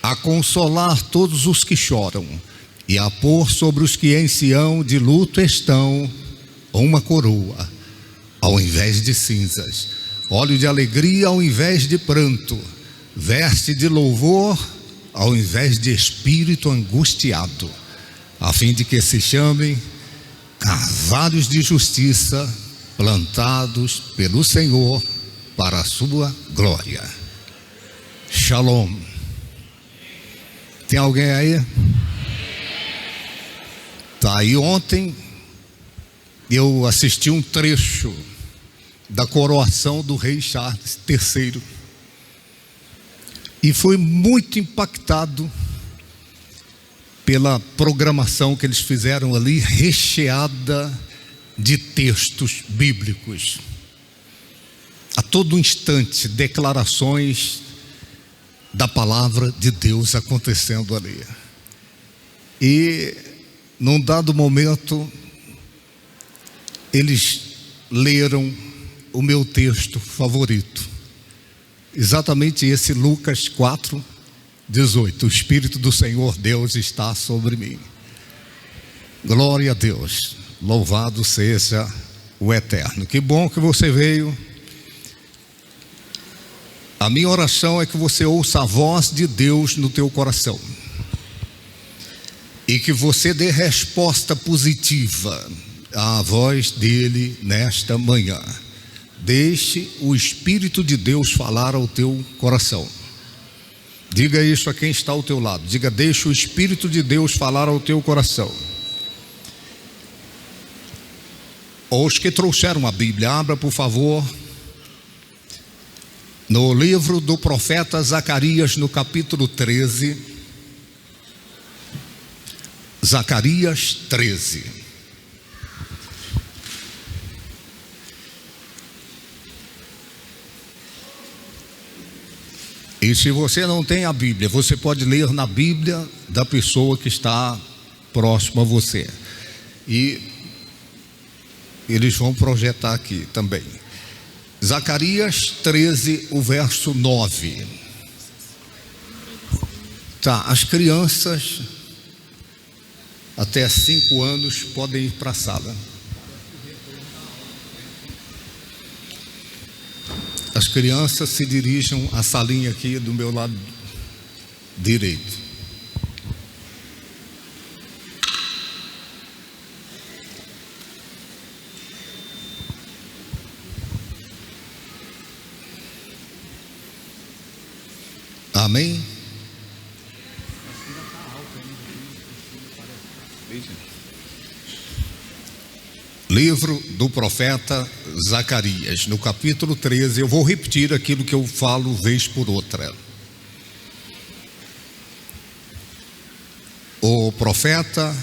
a consolar todos os que choram, e a pôr sobre os que em Sião de luto estão uma coroa, ao invés de cinzas, óleo de alegria ao invés de pranto, veste de louvor ao invés de espírito angustiado, a fim de que se chamem carvalhos de justiça, plantados pelo Senhor para a sua glória. Shalom. Tem alguém aí? Tá aí. Ontem eu assisti um trecho da coroação do rei Charles III e fui muito impactado pela programação que eles fizeram ali, recheada de textos bíblicos. A todo instante, declarações da palavra de Deus acontecendo ali. E num dado momento, eles leram o meu texto favorito, exatamente esse, Lucas 4:18. O Espírito do Senhor Deus está sobre mim. Glória a Deus, louvado seja o Eterno. Que bom que você veio. A minha oração é que você ouça a voz de Deus no teu coração e que você dê resposta positiva à voz dele nesta manhã. Deixe o Espírito de Deus falar ao teu coração. Diga isso a quem está ao teu lado. Diga: deixe o Espírito de Deus falar ao teu coração. Os que trouxeram a Bíblia, abra por favor no livro do profeta Zacarias, no capítulo 13. Zacarias 13. E se você não tem a Bíblia, você pode ler na Bíblia da pessoa que está próximo a você. E eles vão projetar aqui também. Zacarias 13, o verso 9. Tá, as crianças até 5 anos podem ir para a sala. As crianças se dirigam à salinha aqui do meu lado direito. Amém? Livro do profeta Zacarias, no capítulo 13. Eu vou repetir aquilo que eu falo vez por outra. O profeta,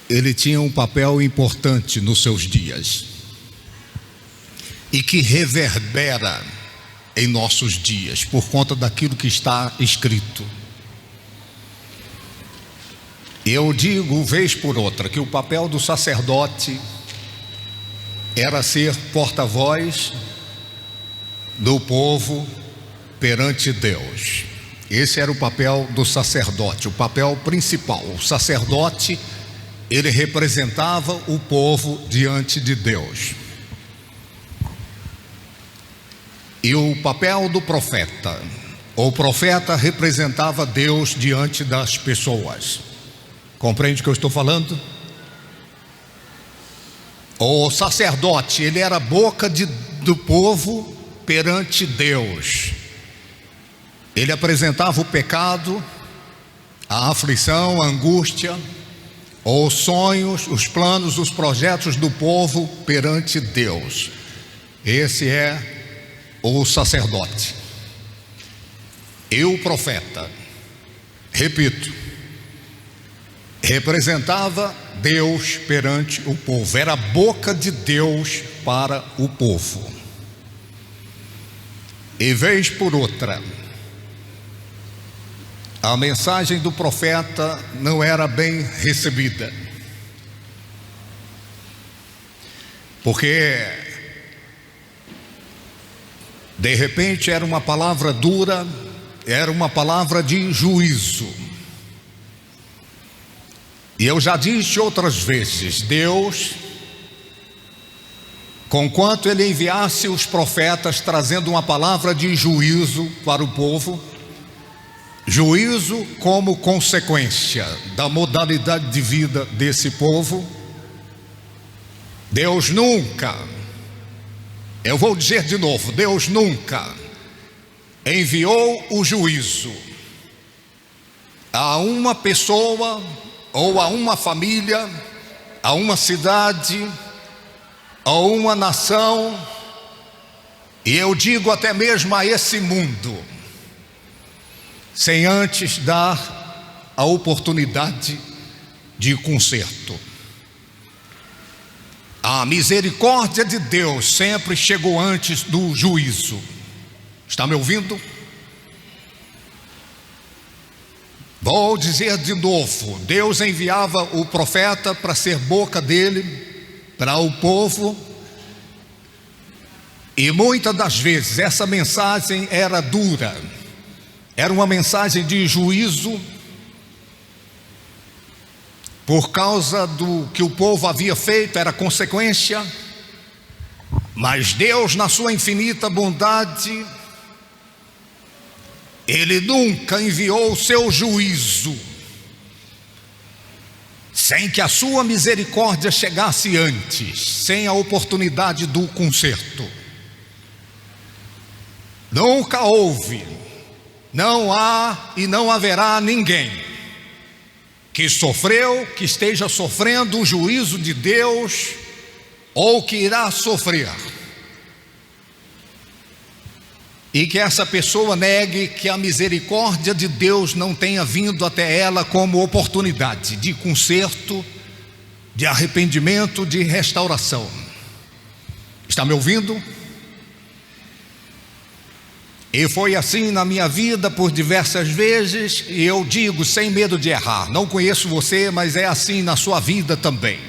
ele tinha um papel importante nos seus dias e que reverbera em nossos dias por conta daquilo que está escrito. Eu digo vez por outra que o papel do sacerdote era ser porta-voz do povo perante Deus. Esse era o papel do sacerdote, o papel principal. O sacerdote, ele representava o povo diante de Deus. E o papel do profeta, o profeta representava Deus diante das pessoas. Compreende o que eu estou falando? O sacerdote, ele era a boca do povo perante Deus. Ele apresentava o pecado, a aflição, a angústia, os sonhos, os planos, os projetos do povo perante Deus. Esse é o sacerdote. E o profeta, repito, representava Deus perante o povo, era a boca de Deus para o povo. E vez por outra, a mensagem do profeta não era bem recebida, porque de repente era uma palavra dura, era uma palavra de juízo. E eu já disse outras vezes, Deus, conquanto Ele enviasse os profetas trazendo uma palavra de juízo para o povo, juízo como consequência da modalidade de vida desse povo, Deus nunca, eu vou dizer de novo, Deus nunca enviou o juízo a uma pessoa ou a uma família, a uma cidade, a uma nação, e eu digo até mesmo a esse mundo, sem antes dar a oportunidade de conserto. A misericórdia de Deus sempre chegou antes do juízo. Está me ouvindo? Vou dizer de novo, Deus enviava o profeta para ser boca dele, para o povo, e muitas das vezes essa mensagem era dura, era uma mensagem de juízo, por causa do que o povo havia feito, era consequência, mas Deus, na sua infinita bondade, Ele nunca enviou o seu juízo sem que a sua misericórdia chegasse antes, sem a oportunidade do conserto. Nunca houve, não há e não haverá ninguém que sofreu, que esteja sofrendo o juízo de Deus ou que irá sofrer, e que essa pessoa negue que a misericórdia de Deus não tenha vindo até ela como oportunidade de conserto, de arrependimento, de restauração. Está me ouvindo? E foi assim na minha vida por diversas vezes, e eu digo sem medo de errar, não conheço você, mas é assim na sua vida também.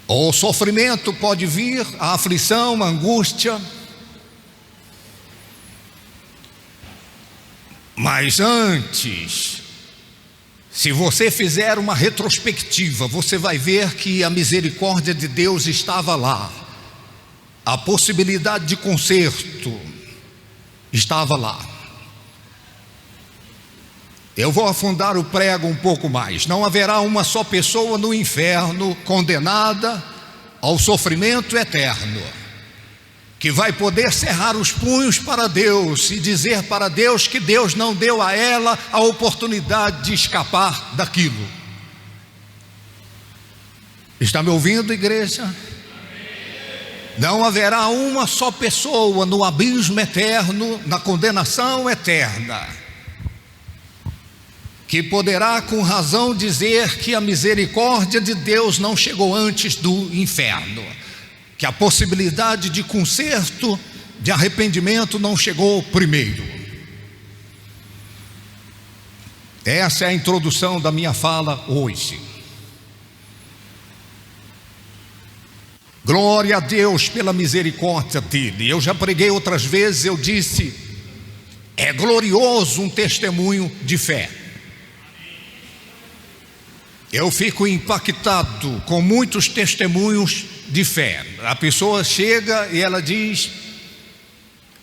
O sofrimento pode vir, a aflição, a angústia, mas antes, se você fizer uma retrospectiva, você vai ver que a misericórdia de Deus estava lá, a possibilidade de conserto estava lá. Eu vou afundar o prego um pouco mais. Não haverá uma só pessoa no inferno condenada ao sofrimento eterno, que vai poder cerrar os punhos para Deus e dizer para Deus que Deus não deu a ela a oportunidade de escapar daquilo. Está me ouvindo, igreja? Não haverá uma só pessoa no abismo eterno, na condenação eterna, que poderá com razão dizer que a misericórdia de Deus não chegou antes do inferno, que a possibilidade de conserto, de arrependimento não chegou primeiro. Essa é a introdução da minha fala hoje. Glória a Deus pela misericórdia dele. Eu já preguei outras vezes, eu disse, é glorioso um testemunho de fé. Eu fico impactado com muitos testemunhos de fé. A pessoa chega e ela diz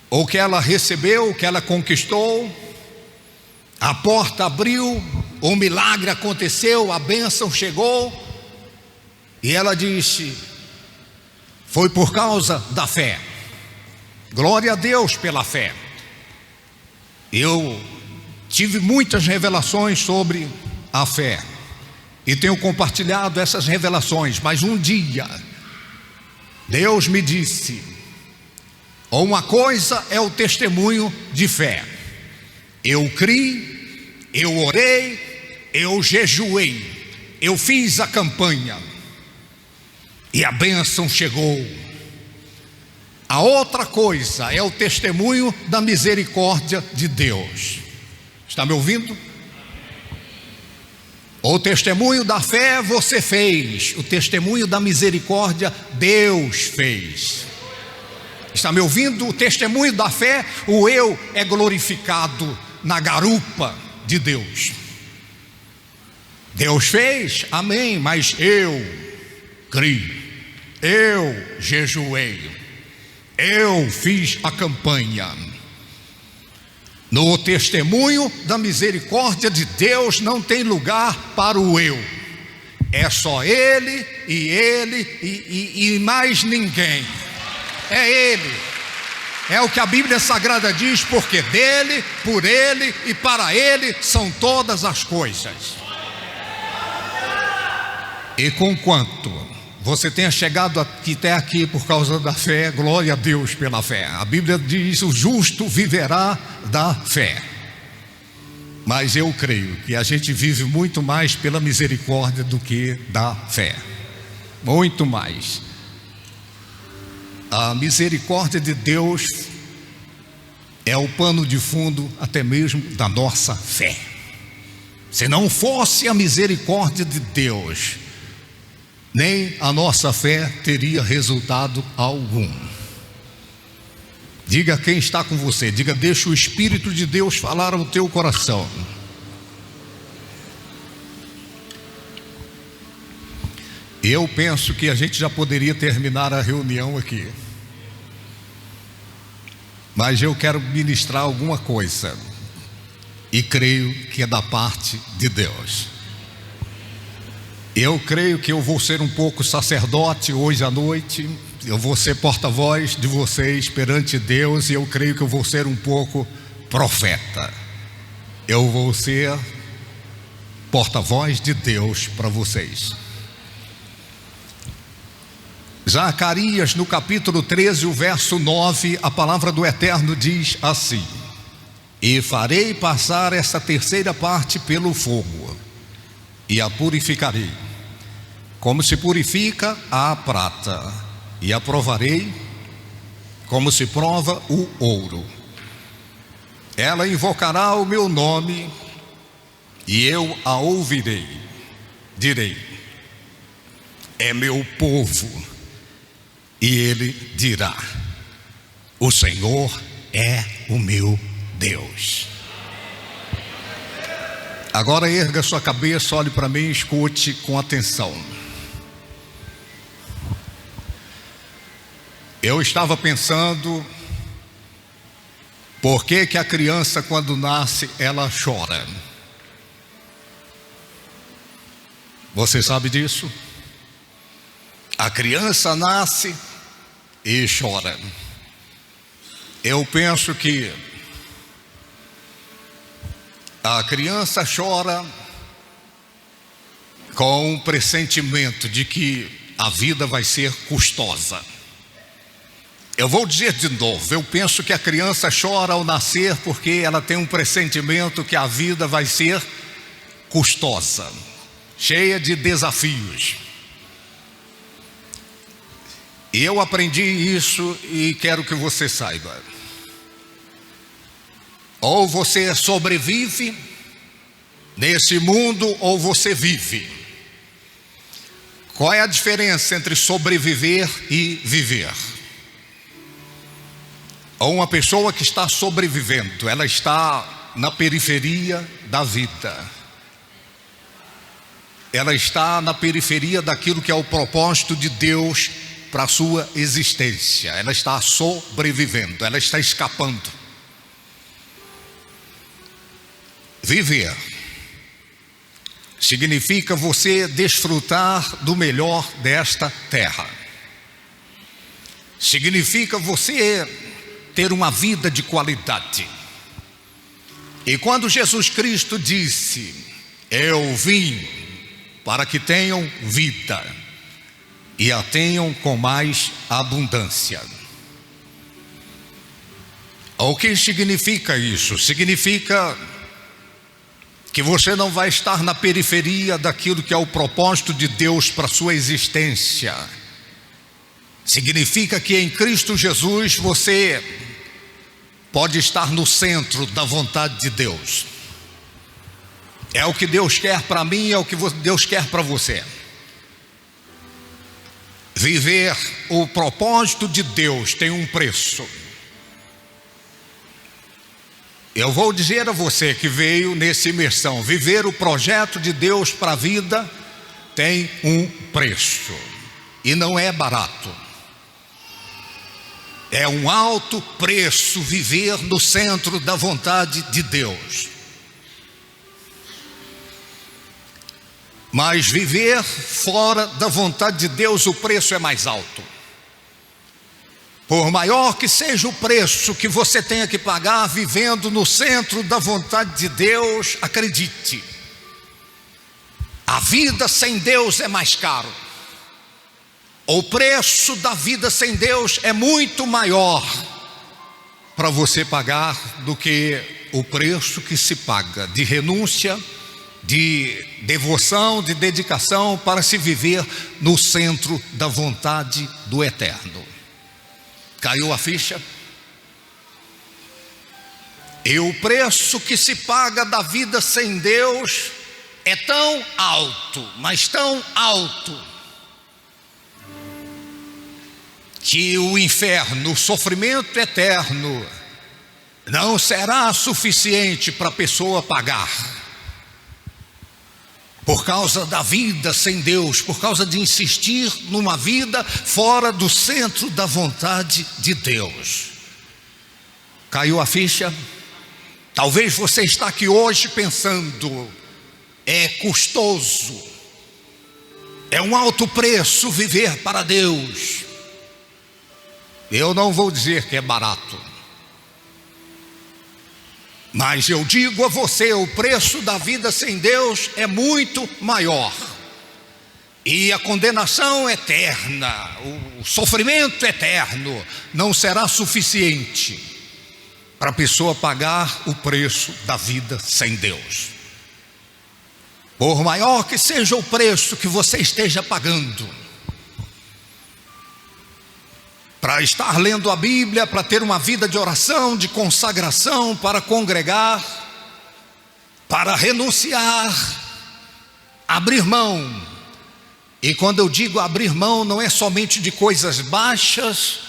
o que ela recebeu, o que ela conquistou, a porta abriu, o milagre aconteceu, a bênção chegou, e ela disse, foi por causa da fé. Glória a Deus pela fé. Eu tive muitas revelações sobre a fé e tenho compartilhado essas revelações, mas um dia Deus me disse, uma coisa é o testemunho de fé. Eu criei, eu orei, eu jejuei, eu fiz a campanha e a bênção chegou. A outra coisa é o testemunho da misericórdia de Deus. Está me ouvindo? O testemunho da fé você fez, o testemunho da misericórdia Deus fez. Está me ouvindo? O testemunho da fé, o eu é glorificado na garupa de Deus. Deus fez, amém, mas eu criei, eu jejuei, eu fiz a campanha. No testemunho da misericórdia de Deus não tem lugar para o eu. É só Ele e mais ninguém. É Ele. É o que a Bíblia Sagrada diz, porque dele, por Ele e para Ele são todas as coisas. E conquanto você tenha chegado até aqui por causa da fé, glória a Deus pela fé. A Bíblia diz: o justo viverá da fé. Mas eu creio que a gente vive muito mais pela misericórdia do que da fé. Muito mais. A misericórdia de Deus é o pano de fundo até mesmo da nossa fé. Se não fosse a misericórdia de Deus, nem a nossa fé teria resultado algum. Diga quem está com você, diga: deixa o Espírito de Deus falar ao teu coração. Eu penso que a gente já poderia terminar a reunião aqui, mas eu quero ministrar alguma coisa, e creio que é da parte de Deus. Eu creio que eu vou ser um pouco sacerdote hoje à noite. Eu vou ser porta-voz de vocês perante Deus, e eu creio que eu vou ser um pouco profeta. Eu vou ser porta-voz de Deus para vocês. Zacarias, no capítulo 13, o verso 9, a palavra do Eterno diz assim: e farei passar essa terceira parte pelo fogo, e a purificarei, como se purifica a prata, e a provarei, como se prova o ouro. Ela invocará o meu nome, e eu a ouvirei. Direi: é meu povo. E ele dirá: o Senhor é o meu Deus. Agora erga sua cabeça, olhe para mim e escute com atenção. Eu estava pensando, por que que a criança, quando nasce, ela chora? Você sabe disso? A criança nasce e chora. Eu penso que a criança chora com um pressentimento de que a vida vai ser custosa. Eu vou dizer de novo, eu penso que a criança chora ao nascer porque ela tem um pressentimento que a vida vai ser custosa, cheia de desafios. Eu aprendi isso e quero que você saiba. Ou você sobrevive nesse mundo, ou você vive. Qual é a diferença entre sobreviver e viver? Ou uma pessoa que está sobrevivendo, ela está na periferia da vida. Ela está na periferia daquilo que é o propósito de Deus para a sua existência. Ela está sobrevivendo, ela está escapando. Viver significa você desfrutar do melhor desta terra. Significa você ter uma vida de qualidade. E quando Jesus Cristo disse: eu vim para que tenham vida e a tenham com mais abundância. O que significa isso? Significa que você não vai estar na periferia daquilo que é o propósito de Deus para a sua existência. Significa que em Cristo Jesus você pode estar no centro da vontade de Deus. É o que Deus quer para mim, é o que Deus quer para você. Viver o propósito de Deus tem um preço. Eu vou dizer a você que veio nessa imersão, viver o projeto de Deus para a vida tem um preço. E não é barato. É um alto preço viver no centro da vontade de Deus. Mas viver fora da vontade de Deus, o preço é mais alto. Por maior que seja o preço que você tenha que pagar vivendo no centro da vontade de Deus, acredite, a vida sem Deus é mais caro. O preço da vida sem Deus é muito maior para você pagar do que o preço que se paga de renúncia, de devoção, de dedicação para se viver no centro da vontade do Eterno. Caiu a ficha? E o preço que se paga da vida sem Deus é tão alto, mas tão alto, que o inferno, o sofrimento eterno, não será suficiente para a pessoa pagar. Por causa da vida sem Deus, por causa de insistir numa vida fora do centro da vontade de Deus. Caiu a ficha? Talvez você está aqui hoje pensando, é custoso, é um alto preço viver para Deus. Eu não vou dizer que é barato, mas eu digo a você, o preço da vida sem Deus é muito maior. E a condenação eterna, o sofrimento eterno não será suficiente para a pessoa pagar o preço da vida sem Deus. Por maior que seja o preço que você esteja pagando, para estar lendo a Bíblia, para ter uma vida de oração, de consagração, para congregar, para renunciar, abrir mão. E quando eu digo abrir mão, não é somente de coisas baixas,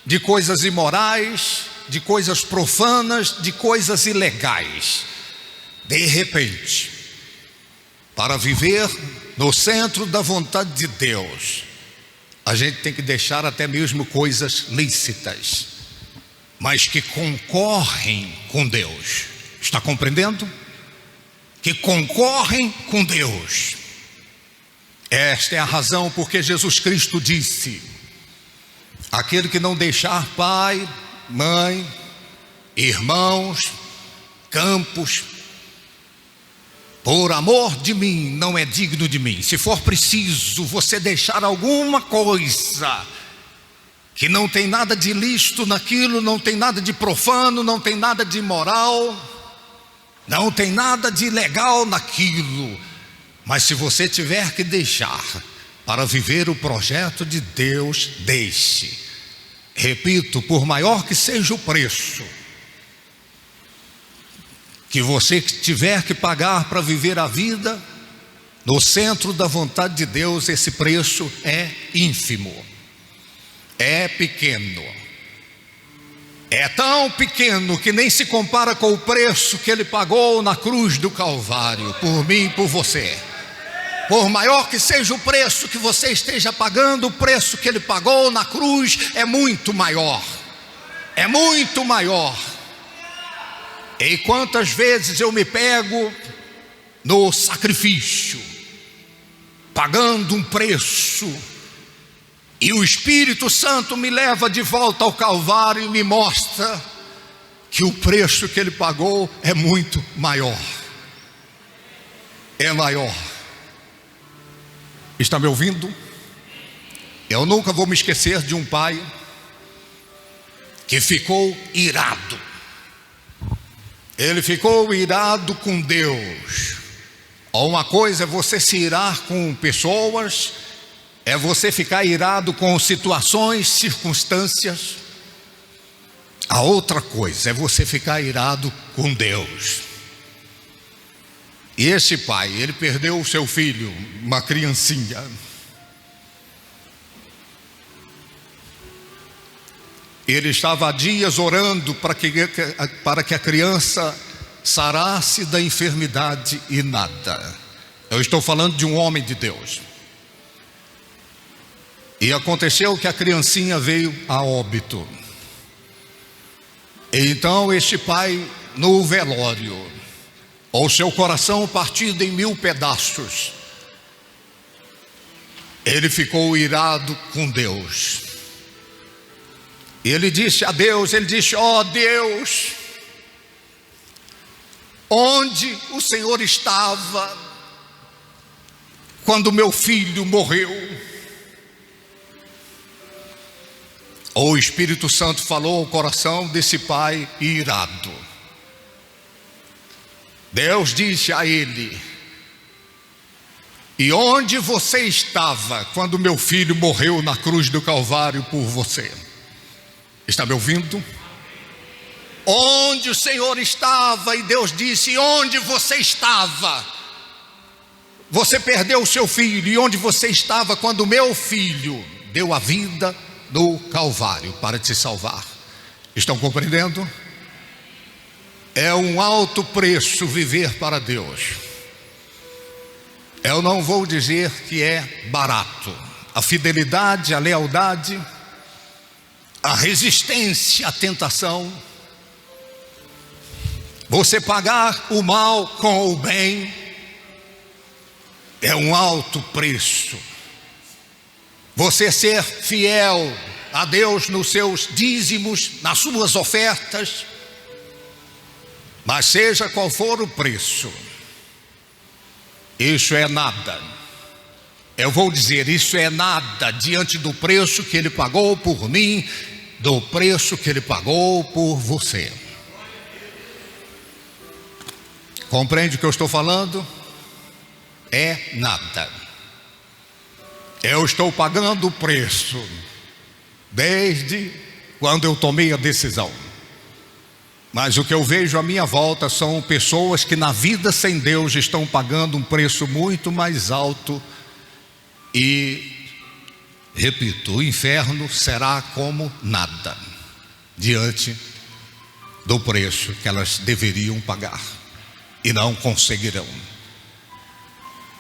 de coisas imorais, de coisas profanas, de coisas ilegais. De repente, para viver no centro da vontade de Deus, a gente tem que deixar até mesmo coisas lícitas, mas que concorrem com Deus. Está compreendendo? Que concorrem com Deus. Esta é a razão porque Jesus Cristo disse: aquele que não deixar pai, mãe, irmãos, campos, por amor de mim, não é digno de mim. Se for preciso você deixar alguma coisa que não tem nada de ilícito naquilo, não tem nada de profano, não tem nada de imoral, não tem nada de ilegal naquilo, mas se você tiver que deixar para viver o projeto de Deus, deixe. Repito, por maior que seja o preço que você tiver que pagar para viver a vida no centro da vontade de Deus, esse preço é ínfimo, é pequeno, é tão pequeno que nem se compara com o preço que Ele pagou na cruz do Calvário, por mim e por você. Por maior que seja o preço que você esteja pagando, o preço que Ele pagou na cruz é muito maior, é muito maior. E quantas vezes eu me pego no sacrifício, pagando um preço, e o Espírito Santo me leva de volta ao Calvário e me mostra que o preço que Ele pagou é muito maior. É maior. Está me ouvindo? Eu nunca vou me esquecer de um pai que ficou irado. Ele ficou irado com Deus. Uma coisa é você se irar com pessoas, é você ficar irado com situações, circunstâncias. A outra coisa é você ficar irado com Deus. E esse pai, ele perdeu o seu filho, uma criancinha. Ele estava há dias orando para que a criança sarasse da enfermidade e nada. Eu estou falando de um homem de Deus. E aconteceu que a criancinha veio a óbito. E então este pai, no velório, o seu coração partido em 1000 pedaços, ele ficou irado com Deus. E ele disse a Deus, ó Deus, onde o Senhor estava quando meu filho morreu? O Espírito Santo falou ao coração desse pai irado. Deus disse a ele: e onde você estava quando meu filho morreu na cruz do Calvário por você? Está me ouvindo? Onde o Senhor estava? E Deus disse: onde você estava? Você perdeu o seu filho. E onde você estava quando o meu filho deu a vida no Calvário para te salvar? Estão compreendendo? É um alto preço viver para Deus. Eu não vou dizer que é barato. A fidelidade, a lealdade, a resistência à tentação, você pagar o mal com o bem, é um alto preço. Você ser fiel a Deus nos seus dízimos, nas suas ofertas, mas seja qual for o preço, isso é nada. Eu vou dizer, isso é nada diante do preço que Ele pagou por mim, do preço que Ele pagou por você. Compreende o que eu estou falando? É nada. Eu estou pagando o preço desde quando eu tomei a decisão. Mas o que eu vejo à minha volta são pessoas que na vida sem Deus estão pagando um preço muito mais alto. E, repito, o inferno será como nada diante do preço que elas deveriam pagar e não conseguirão.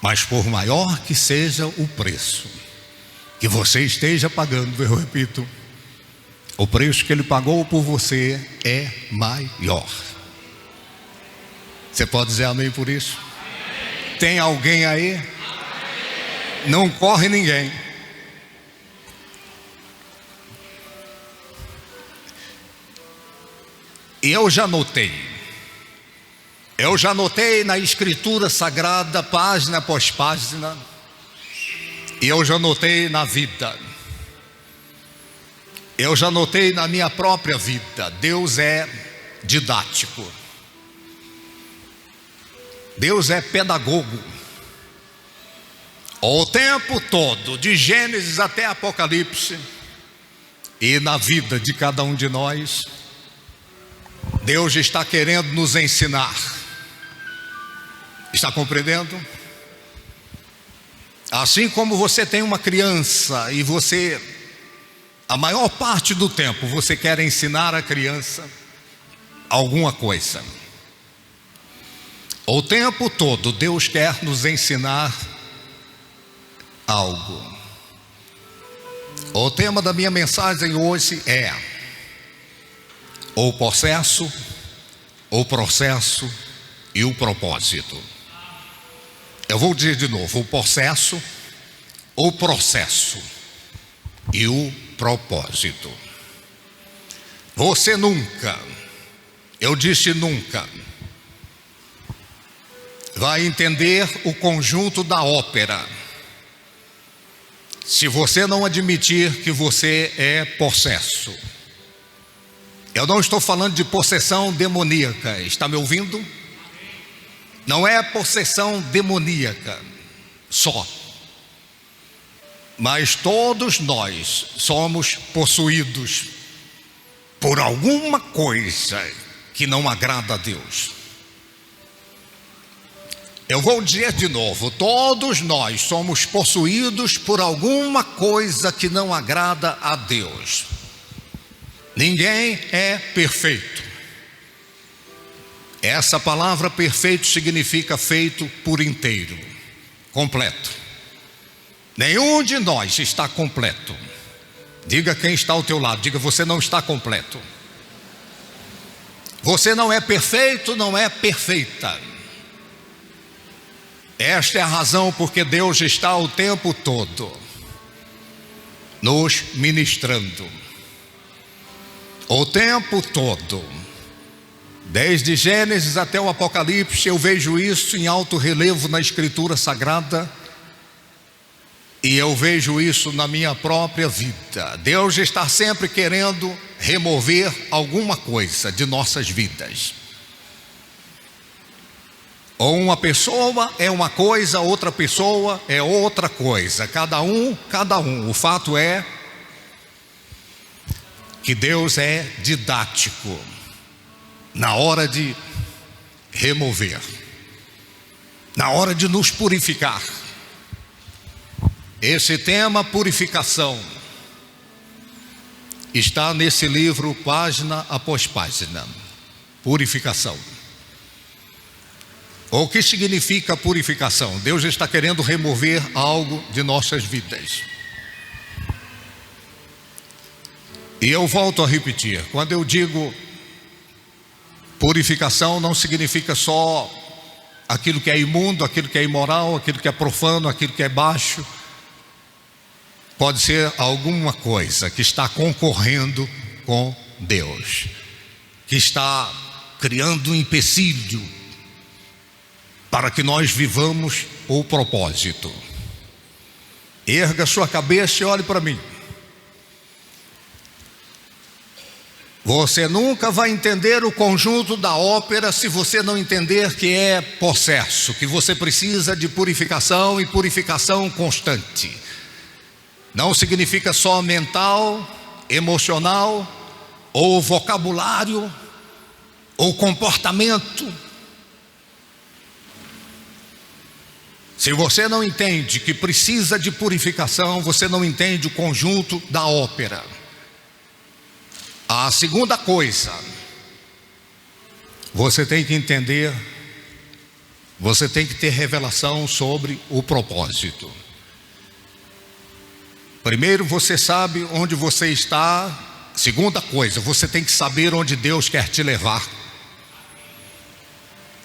Mas por maior que seja o preço que você esteja pagando, eu repito, o preço que Ele pagou por você é maior. Você pode dizer amém por isso? Amém. Tem alguém aí? Amém. Não corre ninguém. E eu já notei na Escritura Sagrada, página após página, e eu já notei na vida, eu já notei na minha própria vida. Deus é didático, Deus é pedagogo. O tempo todo, de Gênesis até Apocalipse, e na vida de cada um de nós, Deus está querendo nos ensinar. Está compreendendo? Assim como você tem uma criança e você, a maior parte do tempo, você quer ensinar a criança alguma coisa. O tempo todo Deus quer nos ensinar algo. O tema da minha mensagem hoje é o processo e o propósito. Eu vou dizer de novo: o processo e o propósito. Você nunca, eu disse nunca, vai entender o conjunto da ópera se você não admitir que você é possesso. Eu não estou falando de possessão demoníaca, está me ouvindo? Não é possessão demoníaca só, mas todos nós somos possuídos por alguma coisa que não agrada a Deus. Eu vou dizer de novo: todos nós somos possuídos por alguma coisa que não agrada a Deus. Ninguém é perfeito. Essa palavra perfeito significa feito por inteiro, completo. Nenhum de nós está completo. Diga quem está ao teu lado, diga: você não está completo. Você não é perfeito, não é perfeita. Esta é a razão porque Deus está o tempo todo nos ministrando. O tempo todo. Desde Gênesis até o Apocalipse, eu vejo isso em alto relevo na Escritura Sagrada. E eu vejo isso na minha própria vida. Deus está sempre querendo remover alguma coisa de nossas vidas. Ou uma pessoa é uma coisa, outra pessoa é outra coisa. Cada um. O fato é que Deus é didático na hora de remover, na hora de nos purificar. Esse tema, purificação, está nesse livro, página após página. Purificação. O que significa purificação? Deus está querendo remover algo de nossas vidas. E eu volto a repetir: quando eu digo purificação, não significa só aquilo que é imundo, aquilo que é imoral, aquilo que é profano, aquilo que é baixo. Pode ser alguma coisa que está concorrendo com Deus, que está criando um empecilho para que nós vivamos o propósito. Erga sua cabeça e olhe para mim. Você nunca vai entender o conjunto da ópera se você não entender que é possesso, que você precisa de purificação e purificação constante. Não significa só mental, emocional, ou vocabulário, ou comportamento. Se você não entende que precisa de purificação, você não entende o conjunto da ópera. A segunda coisa, você tem que entender, você tem que ter revelação sobre o propósito. Primeiro, você sabe onde você está. Segunda coisa, você tem que saber onde Deus quer te levar.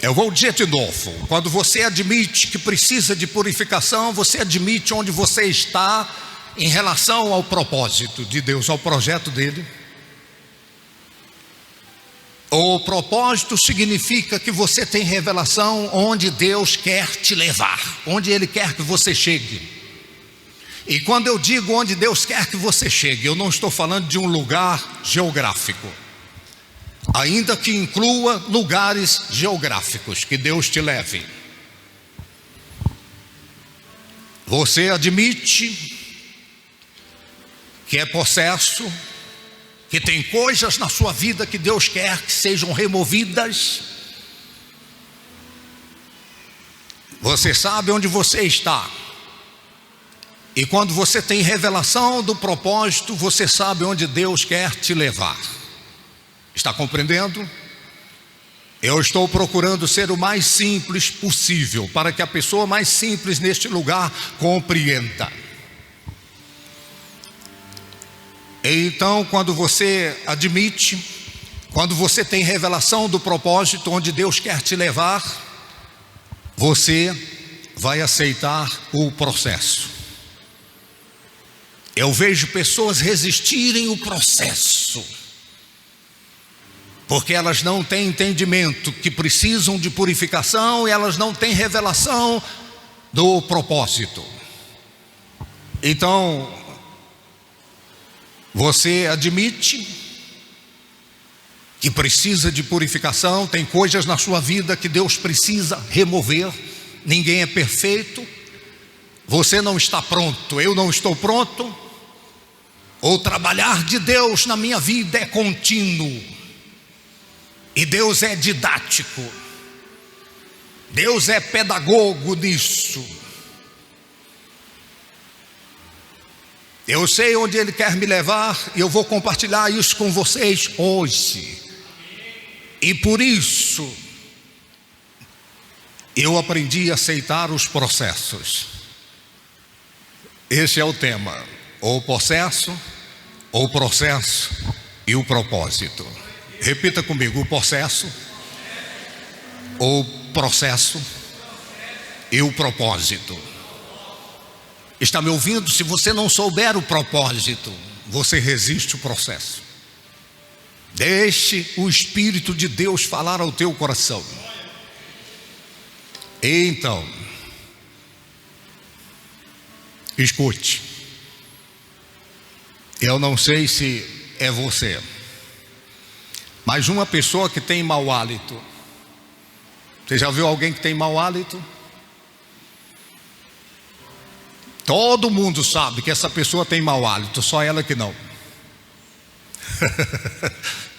Eu vou dizer de novo: quando você admite que precisa de purificação, você admite onde você está em relação ao propósito de Deus, ao projeto dele. O propósito significa que você tem revelação onde Deus quer te levar, onde Ele quer que você chegue. E quando eu digo onde Deus quer que você chegue, eu não estou falando de um lugar geográfico, ainda que inclua lugares geográficos que Deus te leve. Você admite que é possesso, que tem coisas na sua vida que Deus quer que sejam removidas. Você sabe onde você está. E quando você tem revelação do propósito, você sabe onde Deus quer te levar. Está compreendendo? Eu estou procurando ser o mais simples possível, para que a pessoa mais simples neste lugar compreenda. Então, quando você admite, quando você tem revelação do propósito, onde Deus quer te levar, você vai aceitar o processo. Eu vejo pessoas resistirem o processo, porque elas não têm entendimento que precisam de purificação e elas não têm revelação do propósito. Então, você admite que precisa de purificação, tem coisas na sua vida que Deus precisa remover. Ninguém é perfeito, você não está pronto, eu não estou pronto. O trabalhar de Deus na minha vida é contínuo, e Deus é didático, Deus é pedagogo nisso. Eu sei onde Ele quer me levar e eu vou compartilhar isso com vocês hoje. E por isso, eu aprendi a aceitar os processos. Esse é o tema: o processo e o propósito. Repita comigo: o processo e o propósito. Está me ouvindo? Se você não souber o propósito, você resiste o processo. Deixe o Espírito de Deus falar ao teu coração. Então, escute. Eu não sei se é você, mas uma pessoa que tem mau hálito. Você já viu alguém que tem mau hálito? Todo mundo sabe que essa pessoa tem mau hálito, só ela que não.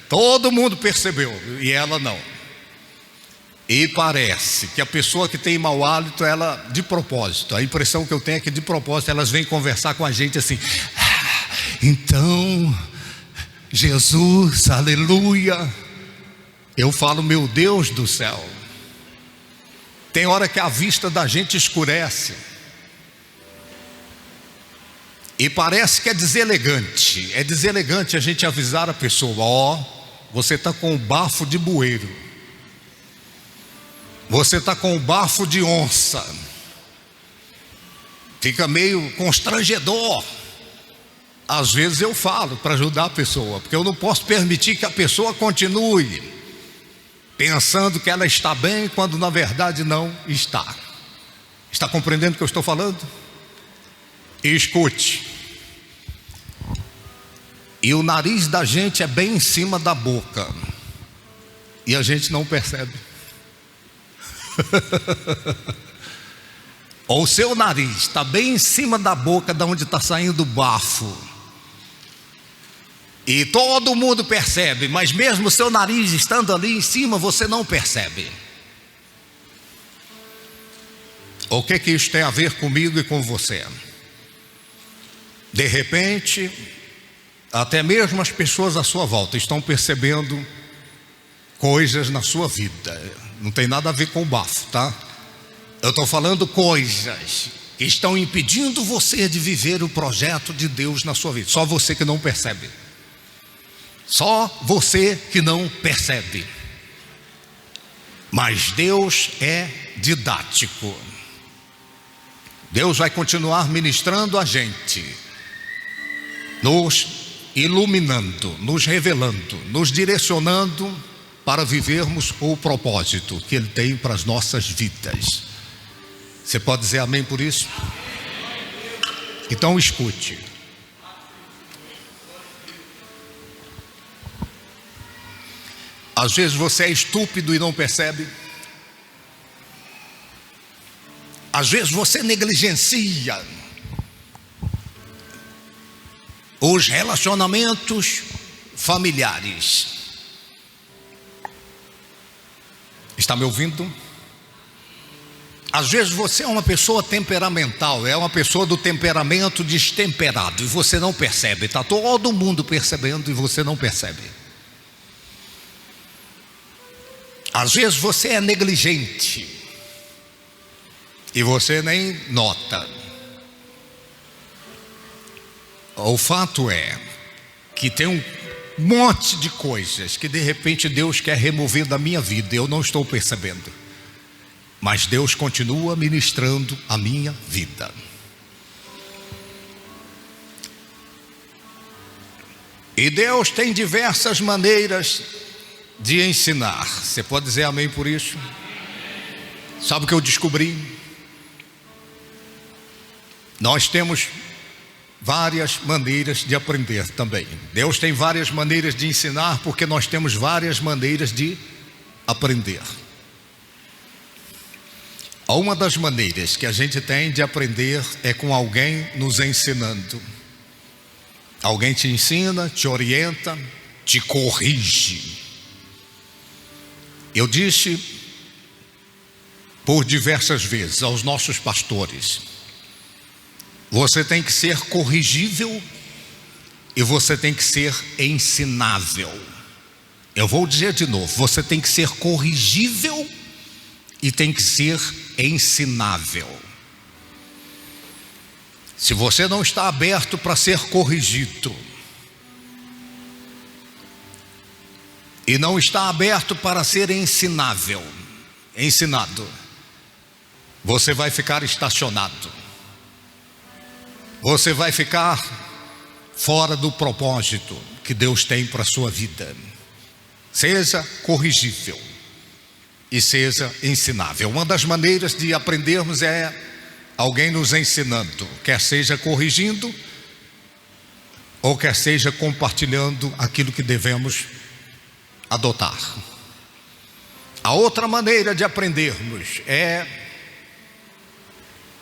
Todo mundo percebeu e ela não. E parece que a pessoa que tem mau hálito, ela de propósito, a impressão que eu tenho é que de propósito elas vêm conversar com a gente assim: então, Jesus, aleluia. Eu falo: meu Deus do céu. Tem hora que a vista da gente escurece e parece que é deselegante a gente avisar a pessoa: ó, você está com o bafo de bueiro, você está com o bafo de onça. Fica meio constrangedor. Às vezes eu falo para ajudar a pessoa, porque eu não posso permitir que a pessoa continue pensando que ela está bem, quando na verdade não está. Está compreendendo o que eu estou falando? Escute. E o nariz da gente é bem em cima da boca, e a gente não percebe. Ou o seu nariz está bem em cima da boca, de onde está saindo o bafo, e todo mundo percebe, mas mesmo o seu nariz estando ali em cima, você não percebe. O que isso tem a ver comigo e com você? De repente, até mesmo as pessoas à sua volta estão percebendo coisas na sua vida. Não tem nada a ver com o bafo, tá? Eu estou falando coisas que estão impedindo você de viver o projeto de Deus na sua vida. Só você que não percebe. Só você que não percebe. Mas Deus é didático. Deus vai continuar ministrando a gente, nos iluminando, nos revelando, nos direcionando para vivermos o propósito que Ele tem para as nossas vidas. Você pode dizer amém por isso? Então escute. Às vezes você é estúpido e não percebe. Às vezes você negligencia os relacionamentos familiares. Está me ouvindo? Às vezes você é uma pessoa temperamental, é uma pessoa do temperamento destemperado, e você não percebe. Está todo mundo percebendo e você não percebe. Às vezes você é negligente e você nem nota. O fato é que tem um monte de coisas que de repente Deus quer remover da minha vida e eu não estou percebendo. Mas Deus continua ministrando a minha vida. E Deus tem diversas maneiras de ensinar. Você pode dizer amém por isso? Sabe o que eu descobri? Nós temos várias maneiras de aprender também. Deus tem várias maneiras de ensinar, porque nós temos várias maneiras de aprender. Uma das maneiras que a gente tem de aprender é com alguém nos ensinando. Alguém te ensina, te orienta, te corrige. Eu disse por diversas vezes aos nossos pastores Você tem que ser corrigível e você tem que ser ensinável. Eu vou dizer de novo: você tem que ser corrigível e tem que ser ensinável. Se você não está aberto para ser corrigido e não está aberto para ser ensinado, você vai ficar estacionado. Você vai ficar fora do propósito que Deus tem para a sua vida. Seja corrigível e seja ensinável. Uma das maneiras de aprendermos é alguém nos ensinando, quer seja corrigindo ou quer seja compartilhando aquilo que devemos adotar. A outra maneira de aprendermos é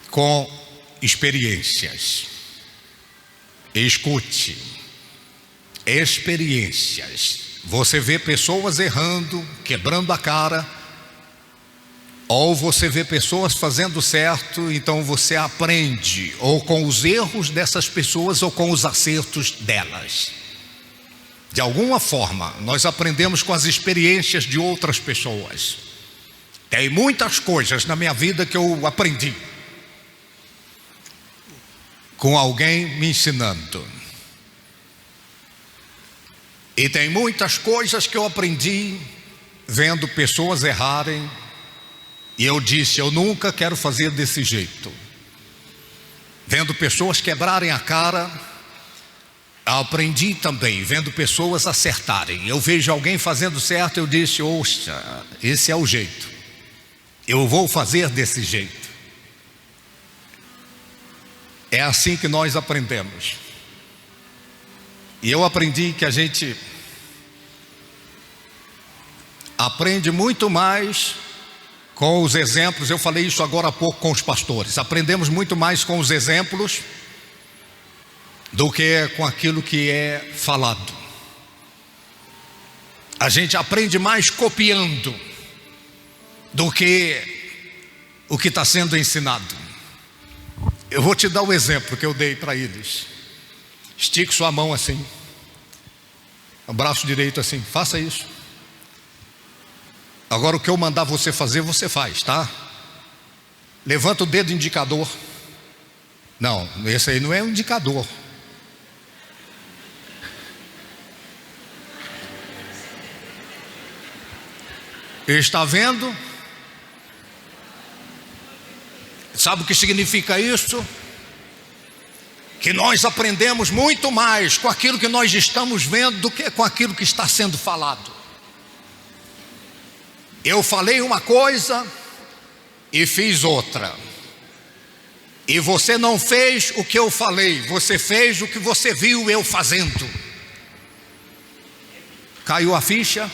com experiências. Escute, experiências. Você vê pessoas errando, quebrando a cara, ou você vê pessoas fazendo certo, então você aprende ou com os erros dessas pessoas ou com os acertos delas. De alguma forma, nós aprendemos com as experiências de outras pessoas. Tem muitas coisas na minha vida que eu aprendi com alguém me ensinando. E tem muitas coisas que eu aprendi vendo pessoas errarem, e eu disse: eu nunca quero fazer desse jeito. Vendo pessoas quebrarem a cara, aprendi também vendo pessoas acertarem. Eu vejo alguém fazendo certo, eu disse: oxa, esse é o jeito, eu vou fazer desse jeito. É assim que nós aprendemos. E eu aprendi que a gente aprende muito mais com os exemplos. Eu falei isso agora há pouco com os pastores. Aprendemos muito mais com os exemplos do que com aquilo que é falado. A gente aprende mais copiando do que o que está sendo ensinado. Eu vou te dar o exemplo que eu dei para eles. Estique sua mão assim, o braço direito assim, faça isso. Agora o que eu mandar você fazer, você faz, tá? Levanta o dedo indicador. Não, esse aí não é um indicador. Está vendo? Sabe o que significa isso? Que nós aprendemos muito mais com aquilo que nós estamos vendo do que com aquilo que está sendo falado. Eu falei uma coisa e fiz outra, e você não fez o que eu falei, você fez o que você viu eu fazendo. Caiu a ficha?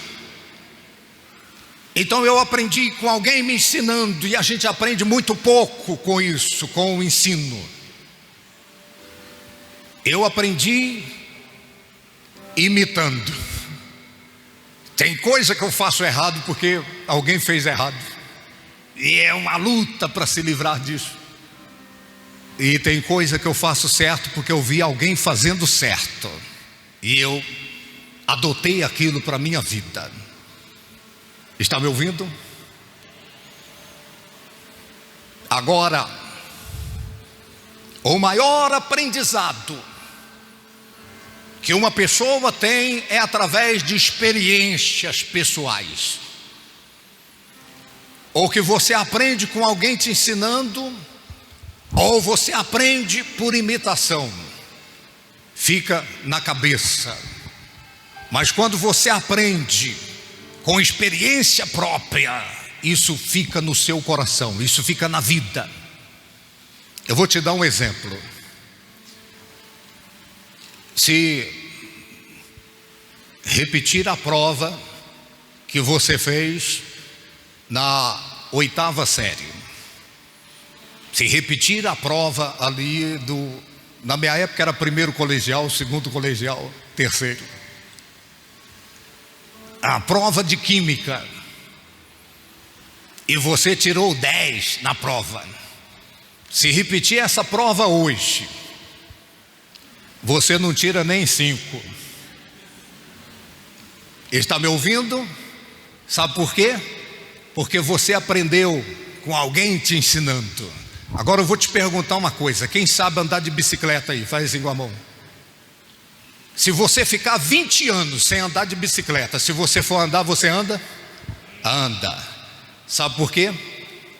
Então eu aprendi com alguém me ensinando, e a gente aprende muito pouco com isso, com o ensino. Eu aprendi imitando. Tem coisa que eu faço errado porque alguém fez errado, e é uma luta para se livrar disso. E tem coisa que eu faço certo porque eu vi alguém fazendo certo, e eu adotei aquilo para a minha vida. Está me ouvindo? Agora, o maior aprendizado que uma pessoa tem é através de experiências pessoais, ou que você aprende com alguém te ensinando, ou você aprende por imitação, fica na cabeça. Mas quando você aprende com experiência própria, isso fica no seu coração, isso fica na vida. Eu vou te dar um exemplo. Se repetir a prova que você fez na 8ª série, se repetir a prova ali na minha época era 1º colegial, 2º colegial, 3º, a prova de química, e você tirou 10 na prova, Se repetir essa prova hoje, você não tira nem 5. Está me ouvindo? Sabe por quê? Porque você aprendeu com alguém te ensinando. Agora eu vou te perguntar uma coisa: quem sabe andar de bicicleta aí? Faz assim com a mão. Se você ficar 20 anos sem andar de bicicleta, se você for andar, você anda? Anda. Sabe por quê?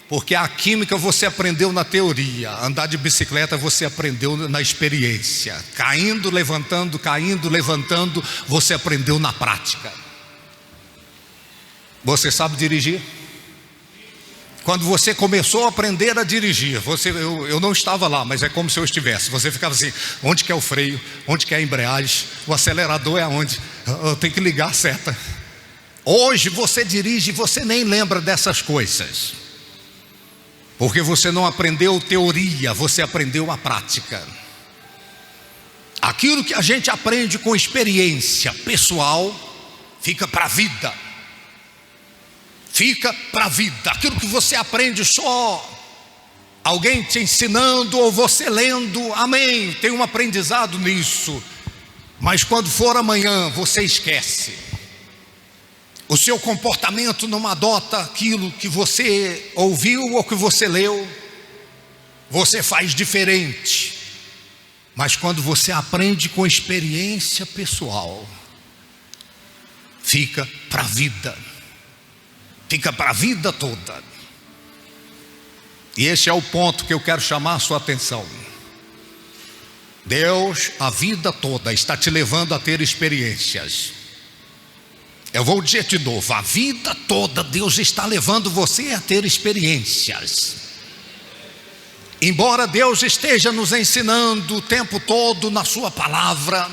Porque a química você aprendeu na teoria, andar de bicicleta você aprendeu na experiência. Caindo, levantando, você aprendeu na prática. Você sabe dirigir? Quando você começou a aprender a dirigir, eu não estava lá, mas é como se eu estivesse. Você ficava assim: onde que é o freio? Onde que é a embreagem? O acelerador é aonde? Eu tenho que ligar a seta. Hoje você dirige e você nem lembra dessas coisas, porque você não aprendeu teoria, você aprendeu a prática. Aquilo que a gente aprende com experiência pessoal fica para a vida. Fica para a vida. Aquilo que você aprende só alguém te ensinando ou você lendo, amém, tem um aprendizado nisso. Mas quando for amanhã, você esquece. O seu comportamento não adota aquilo que você ouviu ou que você leu. Você faz diferente. Mas quando você aprende com experiência pessoal, fica para a vida. Fica para a vida toda. E esse é o ponto que eu quero chamar a sua atenção. Deus, a vida toda, está te levando a ter experiências. Eu vou dizer de novo: a vida toda Deus está levando você a ter experiências. Embora Deus esteja nos ensinando o tempo todo na sua palavra,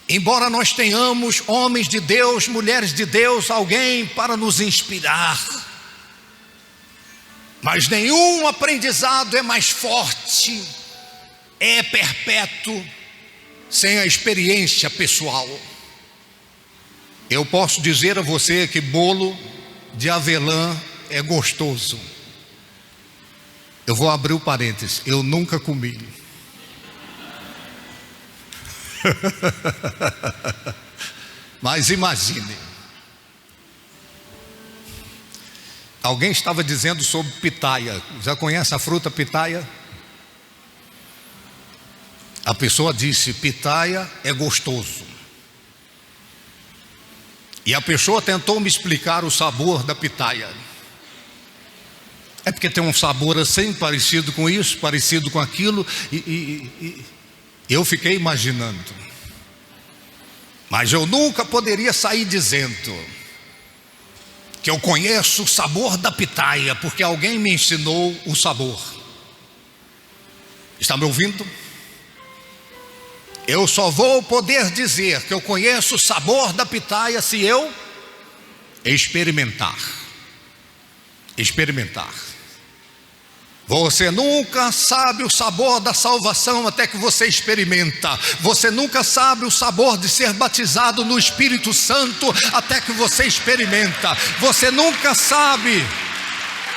embora nós tenhamos homens de Deus, mulheres de Deus, alguém para nos inspirar, mas nenhum aprendizado é mais forte, é perpétuo, sem a experiência pessoal. Eu posso dizer a você que bolo de avelã é gostoso. Eu vou abrir o parênteses: eu nunca comi. Mas imagine, alguém estava dizendo sobre pitaia. Já conhece a fruta pitaia? A pessoa disse: pitaia é gostoso. E a pessoa tentou me explicar o sabor da pitaia. É porque tem um sabor assim, parecido com isso, parecido com aquilo, e eu fiquei imaginando. Mas eu nunca poderia sair dizendo que eu conheço o sabor da pitaia, porque alguém me ensinou o sabor. Está me ouvindo? Eu só vou poder dizer que eu conheço o sabor da pitaia se eu experimentar. Você nunca sabe o sabor da salvação até que você experimenta. Você nunca sabe o sabor de ser batizado no Espírito Santo até que você experimenta. Você nunca sabe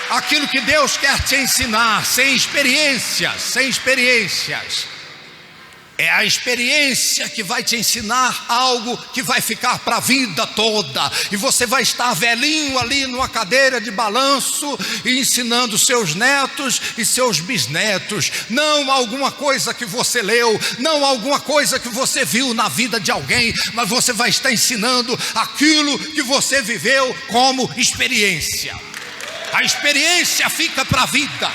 aquilo que Deus quer te ensinar sem experiências. É a experiência que vai te ensinar algo que vai ficar para a vida toda. E você vai estar velhinho ali numa cadeira de balanço e ensinando seus netos e seus bisnetos. Não alguma coisa que você leu, não alguma coisa que você viu na vida de alguém, mas você vai estar ensinando aquilo que você viveu como experiência. A experiência fica para a vida.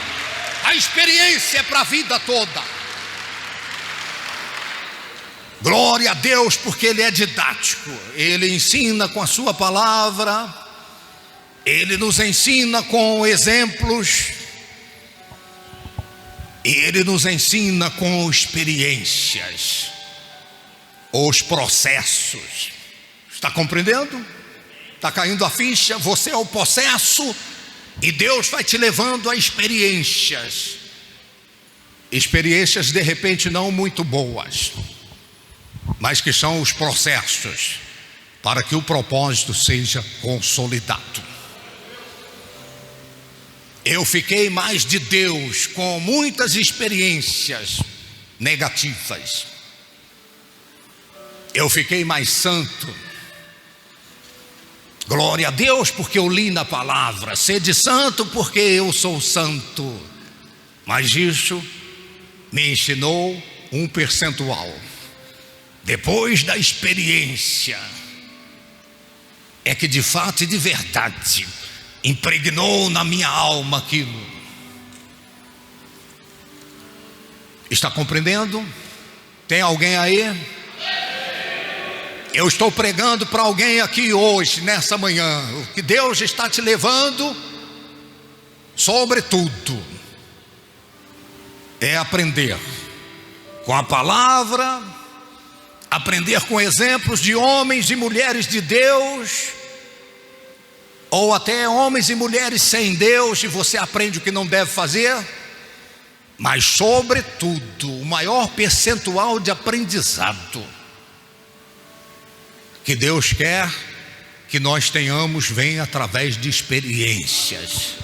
A experiência é para a vida toda. Glória a Deus, porque Ele é didático. Ele ensina com a sua palavra. Ele nos ensina com exemplos. E Ele nos ensina com experiências, os processos. Está compreendendo? Está caindo a ficha? Você é o processo e Deus vai te levando a experiências. Experiências de repente não muito boas, mas que são os processos para que o propósito seja consolidado. eu fiquei mais de Deus com muitas experiências negativas. Eu fiquei mais santo. Glória a Deus, porque eu li na palavra: sede santo porque eu sou santo. Mas isso me ensinou um percentual. Depois da experiência, é que de fato e de verdade impregnou na minha alma aquilo. Está compreendendo? Tem alguém aí? Eu estou pregando para alguém aqui hoje, nessa manhã. O que Deus está te levando, sobretudo, é aprender com a palavra, aprender com exemplos de homens e mulheres de Deus, ou até homens e mulheres sem Deus, e você aprende o que não deve fazer. Mas sobretudo, o maior percentual de aprendizado que Deus quer que nós tenhamos vem através de experiências.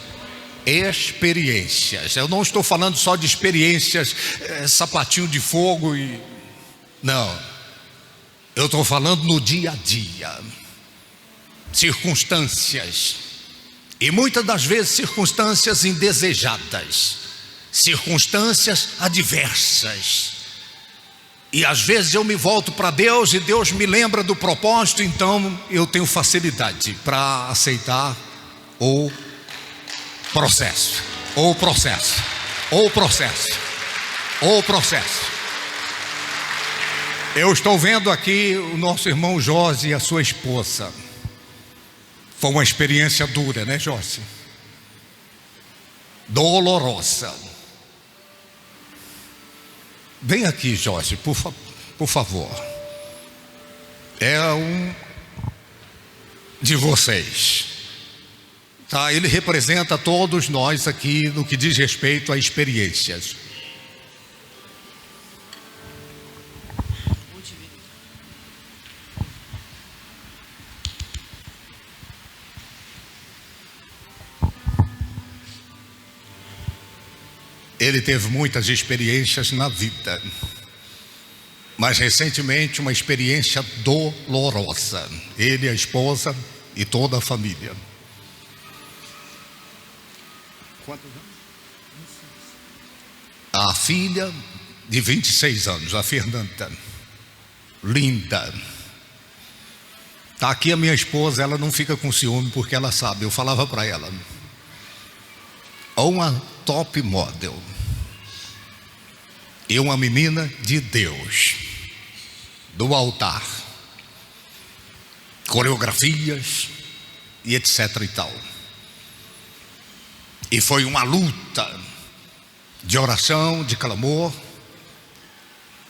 Experiências. Eu não estou falando só de experiências, sapatinho de fogo e... Não. Eu estou falando no dia a dia. Circunstâncias. E muitas das vezes circunstâncias indesejadas. Circunstâncias adversas. E às vezes eu me volto para Deus e Deus me lembra do propósito, então eu tenho facilidade para aceitar o processo. Eu estou vendo aqui o nosso irmão Josi e a sua esposa. Foi uma experiência dura, né, Josi? Dolorosa. Vem aqui, Jorge, por favor. É um de vocês, tá? Ele representa todos nós aqui no que diz respeito a experiências. Ele teve muitas experiências na vida, mas recentemente uma experiência dolorosa. Ele, a esposa e toda a família. Quantos anos? A filha de 26 anos, a Fernanda, linda. Está aqui a minha esposa, ela não fica com ciúme porque ela sabe, eu falava para ela. Uma top model. E uma menina de Deus, do altar, coreografias e etc e tal. E foi uma luta de oração, de clamor,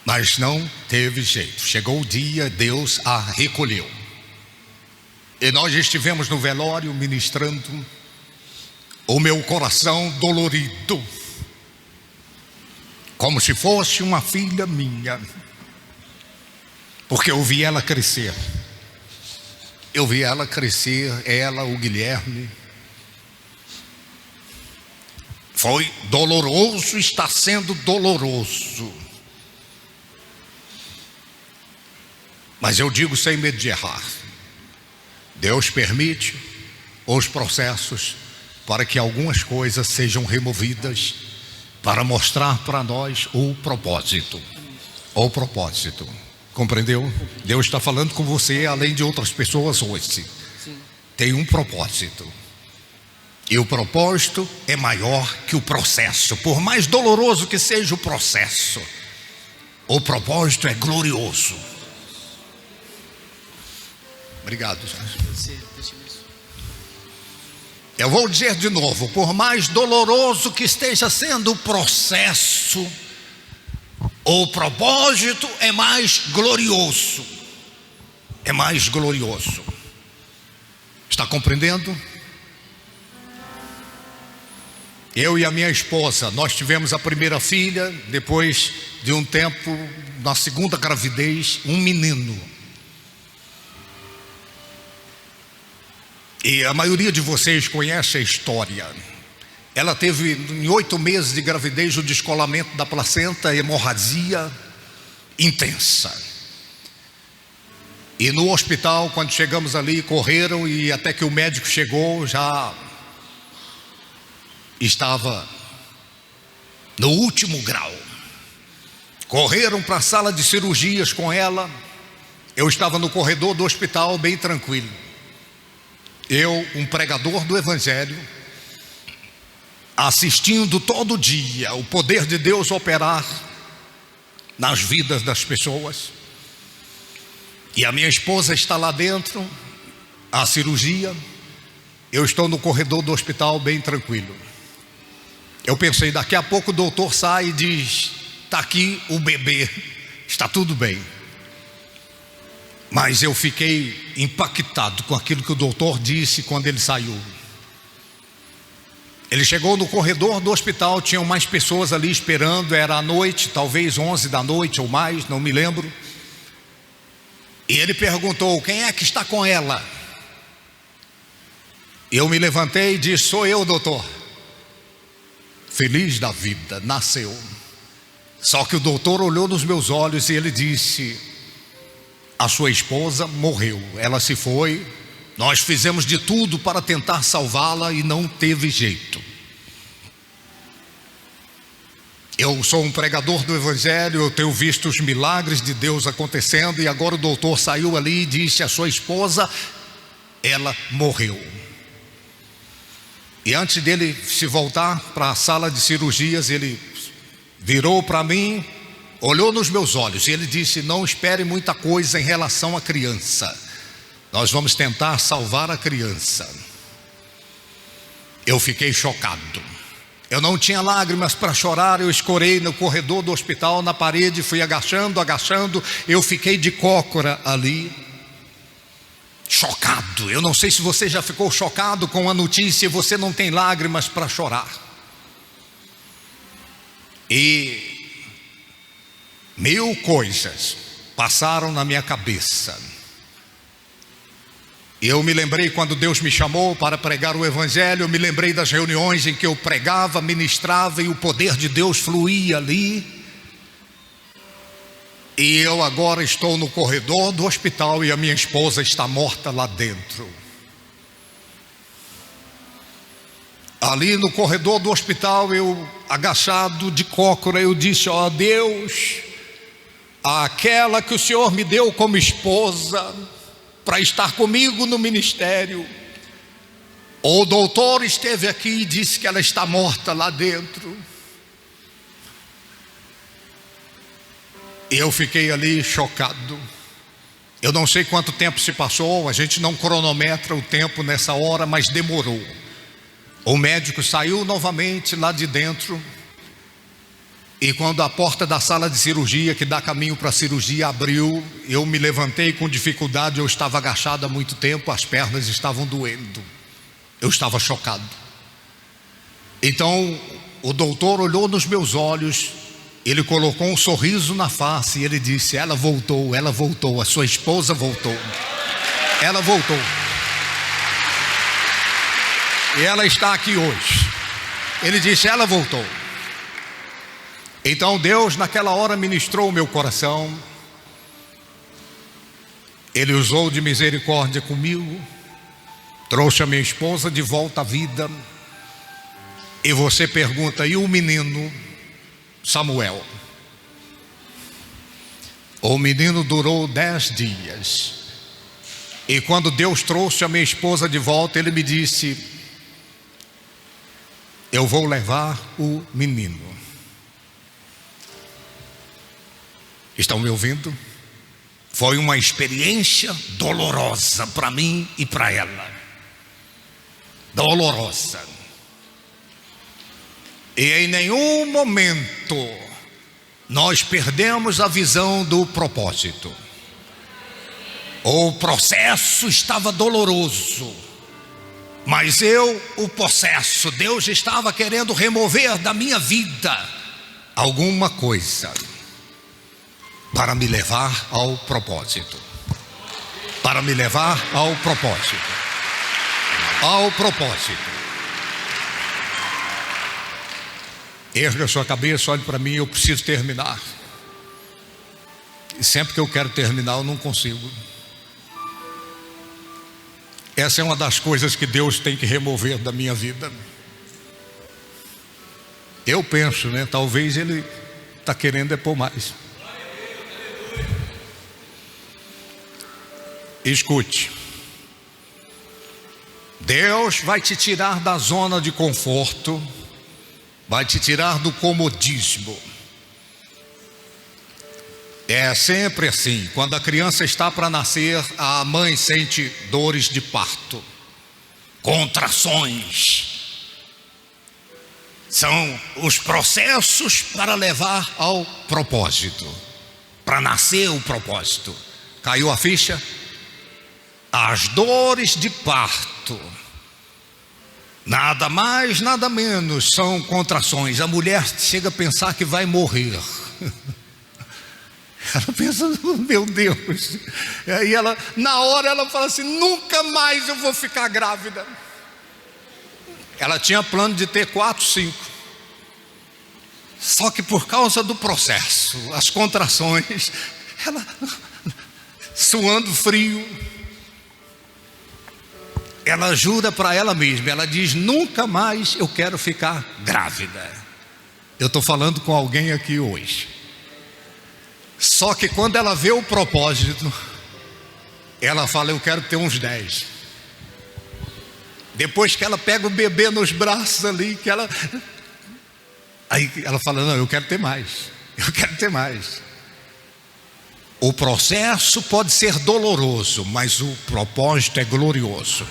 mas não teve jeito. Chegou o dia, Deus a recolheu. E nós estivemos no velório ministrando. O meu coração dolorido, como se fosse uma filha minha, porque eu vi ela crescer. Ela, o Guilherme. Foi doloroso, está sendo doloroso. Mas eu digo sem medo de errar. Deus permite os processos para que algumas coisas sejam removidas, para mostrar para nós o propósito. O propósito. Compreendeu? Deus está falando com você, além de outras pessoas hoje. Tem um propósito. E o propósito é maior que o processo. Por mais doloroso que seja o processo, o propósito é glorioso. Obrigado, Jorge. Eu vou dizer de novo, por mais doloroso que esteja sendo o processo, o propósito é mais glorioso. É mais glorioso. Está compreendendo? Eu e a minha esposa, nós tivemos a primeira filha, depois de um tempo, na segunda gravidez, um menino. E a maioria de vocês conhece a história. Ela teve, em 8 meses de gravidez, o descolamento da placenta, hemorragia intensa. E no hospital, quando chegamos ali, correram, e até que o médico chegou, já estava no último grau. Correram para a sala de cirurgias com ela. Eu estava no corredor do hospital, bem tranquilo. Eu, um pregador do Evangelho, assistindo todo dia o poder de Deus operar nas vidas das pessoas. E a minha esposa está lá dentro, a cirurgia. Eu estou no corredor do hospital, bem tranquilo. Eu pensei, daqui a pouco o doutor sai e diz: está aqui o bebê, está tudo bem. Mas eu fiquei impactado com aquilo que o doutor disse quando ele saiu. Ele chegou no corredor do hospital, tinham mais pessoas ali esperando, era à noite, talvez 11 da noite ou mais, não me lembro. E ele perguntou: quem é que está com ela? Eu me levantei e disse: sou eu, doutor. Feliz da vida, nasceu. Só que o doutor olhou nos meus olhos e ele disse: a sua esposa morreu, ela se foi. Nós fizemos de tudo para tentar salvá-la e não teve jeito. Eu sou um pregador do Evangelho, eu tenho visto os milagres de Deus acontecendo, e agora o doutor saiu ali e disse: a sua esposa, ela morreu. E antes dele se voltar para a sala de cirurgias, ele virou para mim, olhou nos meus olhos e ele disse: não espere muita coisa em relação à criança, nós vamos tentar salvar a criança. Eu fiquei chocado. Eu não tinha lágrimas para chorar, eu escorei no corredor do hospital, na parede, fui agachando, eu fiquei de cócora ali, chocado. Eu não sei se você já ficou chocado com a notícia e você não tem lágrimas para chorar. E 1000 coisas passaram na minha cabeça. Eu me lembrei quando Deus me chamou para pregar o Evangelho, eu me lembrei das reuniões em que eu pregava, ministrava e o poder de Deus fluía ali. E eu agora estou no corredor do hospital e a minha esposa está morta lá dentro. Ali no corredor do hospital, eu agachado de cócora, eu disse: ó Deus, aquela que o Senhor me deu como esposa para estar comigo no ministério, o doutor esteve aqui e disse que ela está morta lá dentro. E eu fiquei ali chocado. Eu não sei quanto tempo se passou, a gente não cronometra o tempo nessa hora, mas demorou. O médico saiu novamente lá de dentro, e quando a porta da sala de cirurgia, que dá caminho para a cirurgia, abriu, eu me levantei com dificuldade. Eu estava agachado há muito tempo, as pernas estavam doendo, eu estava chocado. Então o doutor olhou nos meus olhos, ele colocou um sorriso na face e ele disse: ela voltou, a sua esposa voltou, ela voltou. E ela está aqui hoje. Ele disse: ela voltou. Então Deus naquela hora ministrou o meu coração. Ele usou de misericórdia comigo, trouxe a minha esposa de volta à vida. E você pergunta: e o menino Samuel? O menino durou 10 dias. E quando Deus trouxe a minha esposa de volta, ele me disse: eu vou levar o menino. Estão me ouvindo? Foi uma experiência dolorosa para mim e para ela. Dolorosa. E em nenhum momento nós perdemos a visão do propósito. O processo estava doloroso, mas eu o possesso. Deus estava querendo remover da minha vida alguma coisa para me levar ao propósito. Para me levar ao propósito. Ao propósito. Erga a sua cabeça, olhe para mim, eu preciso terminar. E sempre que eu quero terminar, eu não consigo. Essa é uma das coisas que Deus tem que remover da minha vida. Eu penso, né? Talvez Ele está querendo pôr mais. Escute. Deus vai te tirar da zona de conforto, vai te tirar do comodismo. É sempre assim. Quando a criança está para nascer, a mãe sente dores de parto, contrações. São os processos para levar ao propósito, para nascer o propósito. Caiu a ficha? As dores de parto, nada mais, nada menos, são contrações. A mulher chega a pensar que vai morrer. Ela pensa, meu Deus. E aí ela, na hora ela fala assim, nunca mais eu vou ficar grávida. Ela tinha plano de ter 4, 5. Só que por causa do processo, as contrações, ela suando frio, ela jura para ela mesma, ela diz, nunca mais eu quero ficar grávida. Eu estou falando com alguém aqui hoje. Só que quando ela vê o propósito, ela fala, eu quero ter uns 10. Depois que ela pega o bebê nos braços ali, aí ela fala, não, eu quero ter mais. Eu quero ter mais. O processo pode ser doloroso, mas o propósito é glorioso.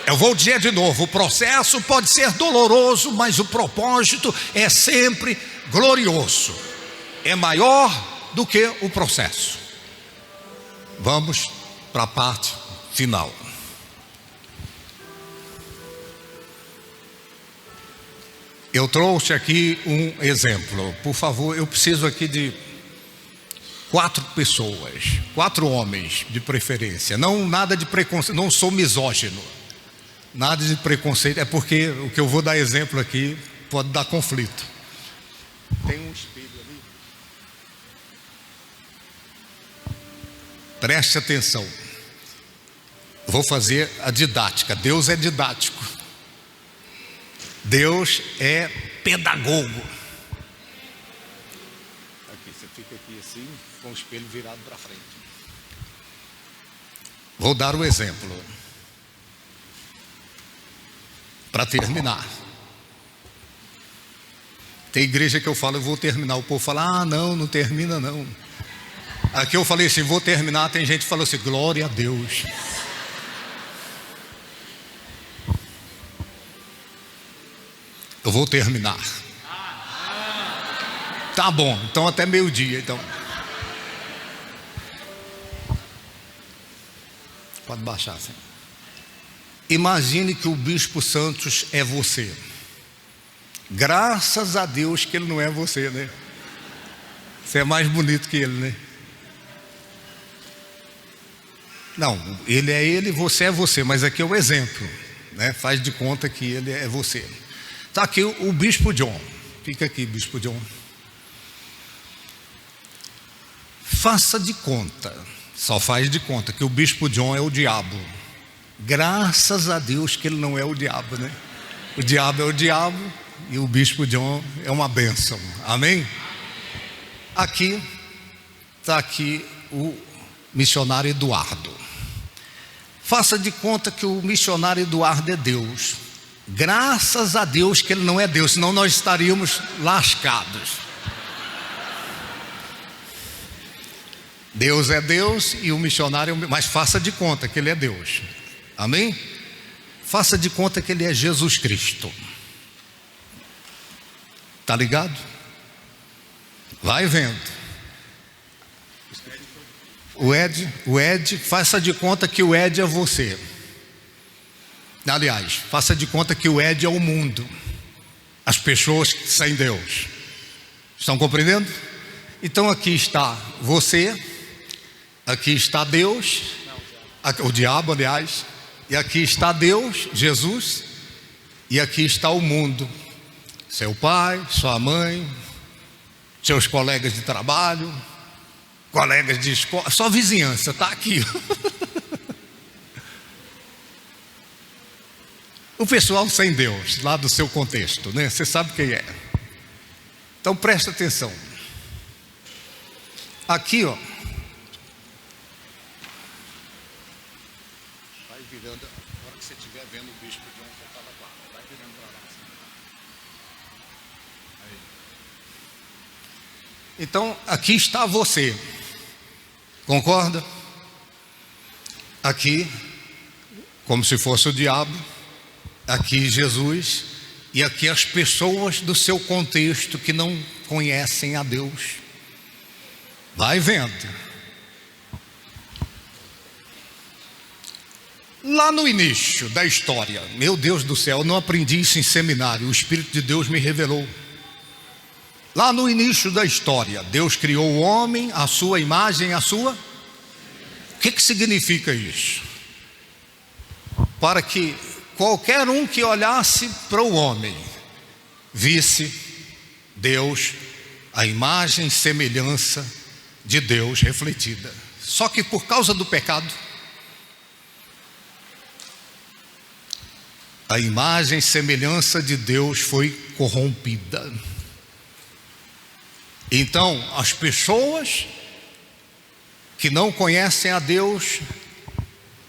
Eu vou dizer de novo, o processo pode ser doloroso, mas o propósito é sempre glorioso. É maior do que o processo. Vamos para a parte final. Eu trouxe aqui um exemplo. Por favor, eu preciso aqui de 4 pessoas, 4 homens de preferência. Não nada de preconceito, não sou misógino. Nada de preconceito, é porque o que eu vou dar exemplo aqui pode dar conflito. Tem um espelho ali. Preste atenção. Vou fazer a didática. Deus é didático. Deus é pedagogo. Aqui, você fica aqui assim, com o espelho virado para frente. Vou dar o exemplo. Para terminar. Tem igreja que eu falo, eu vou terminar. O povo fala, não termina não. Aqui eu falei assim, vou terminar. Tem gente que falou assim, glória a Deus. Eu vou terminar. Tá bom, então até meio-dia. Então. Pode baixar, assim. Imagine que o Bispo Santos é você. Graças a Deus que ele não é você, né? Você é mais bonito que ele, né? Não, ele é ele, você é você. Mas aqui é o exemplo, né? Faz de conta que ele é você. Está aqui o Bispo John. Fica aqui, Bispo John. Faça de conta, só faz de conta que o Bispo John é o diabo. Graças a Deus que ele não é o diabo, né? O diabo é o diabo e o Bispo John é uma bênção. Amém? Aqui está aqui o missionário Eduardo. Faça de conta que o missionário Eduardo é Deus. Graças a Deus que ele não é Deus, senão nós estaríamos lascados. Deus é Deus e o missionário, mas faça de conta que ele é Deus. Amém? Faça de conta que ele é Jesus Cristo. Tá ligado? Vai vendo. O Ed, faça de conta que o Ed é você. Aliás, faça de conta que o Ed é o mundo. As pessoas sem Deus. Estão compreendendo? Então aqui está você, aqui está Deus, o diabo, aliás. E aqui está Deus, Jesus, e aqui está o mundo. Seu pai, sua mãe, seus colegas de trabalho, colegas de escola, sua vizinhança está aqui. O pessoal sem Deus, lá do seu contexto, né? Você sabe quem é. Então presta atenção. Aqui, ó. Vai virando, na hora que você estiver vendo o bispo de onde você estava lá, vai virando para lá. Aí. Então, aqui está você. Concorda? Aqui, como se fosse o diabo. Aqui Jesus, e aqui as pessoas do seu contexto que não conhecem a Deus. Vai vendo. Lá no início da história, meu Deus do céu, eu não aprendi isso em seminário, o Espírito de Deus me revelou. Lá no início da história, Deus criou o homem, a sua imagem, a sua... O que significa isso? Para que qualquer um que olhasse para o homem, visse Deus, a imagem e semelhança de Deus refletida. Só que por causa do pecado, a imagem e semelhança de Deus foi corrompida. Então, as pessoas que não conhecem a Deus,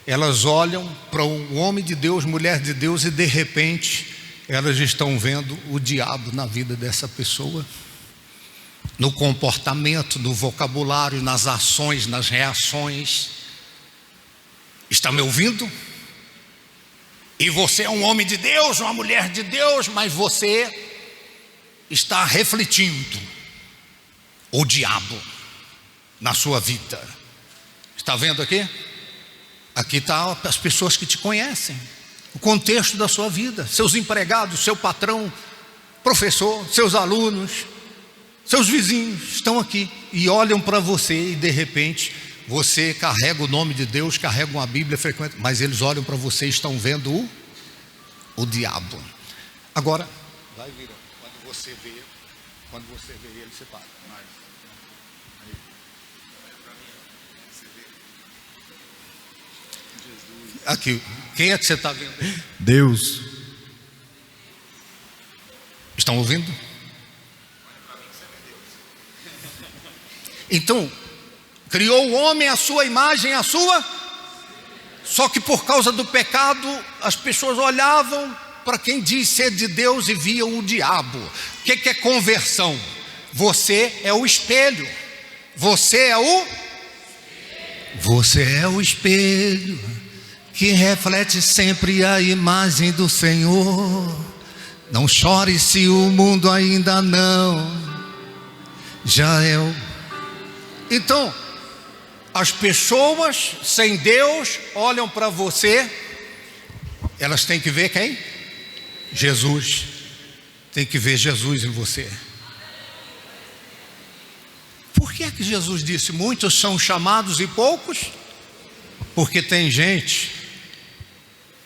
elas olham para um homem de Deus, mulher de Deus, e de repente elas estão vendo o diabo na vida dessa pessoa, no comportamento, no vocabulário, nas ações, nas reações. Está me ouvindo? E você é um homem de Deus, uma mulher de Deus, mas você está refletindo o diabo na sua vida. Está vendo aqui? Aqui está as pessoas que te conhecem, o contexto da sua vida, seus empregados, seu patrão, professor, seus alunos, seus vizinhos estão aqui e olham para você, e de repente você carrega o nome de Deus, carrega uma Bíblia frequente, mas eles olham para você e estão vendo o diabo. Agora, vai vir, quando você vê ele, você para. Aqui, quem é que você está vendo aí? Deus. Estão ouvindo? Então, criou o homem à sua imagem, a sua. Só que por causa do pecado, as pessoas olhavam para quem diz ser de Deus e viam o diabo. O que é conversão? Você é o espelho. Você é o espelho que reflete sempre a imagem do Senhor. Não chore se o mundo ainda não já é o... Então, as pessoas sem Deus olham para você, elas têm que ver quem? Jesus. Tem que ver Jesus em você. Por que é que Jesus disse: muitos são chamados e poucos? Porque tem gente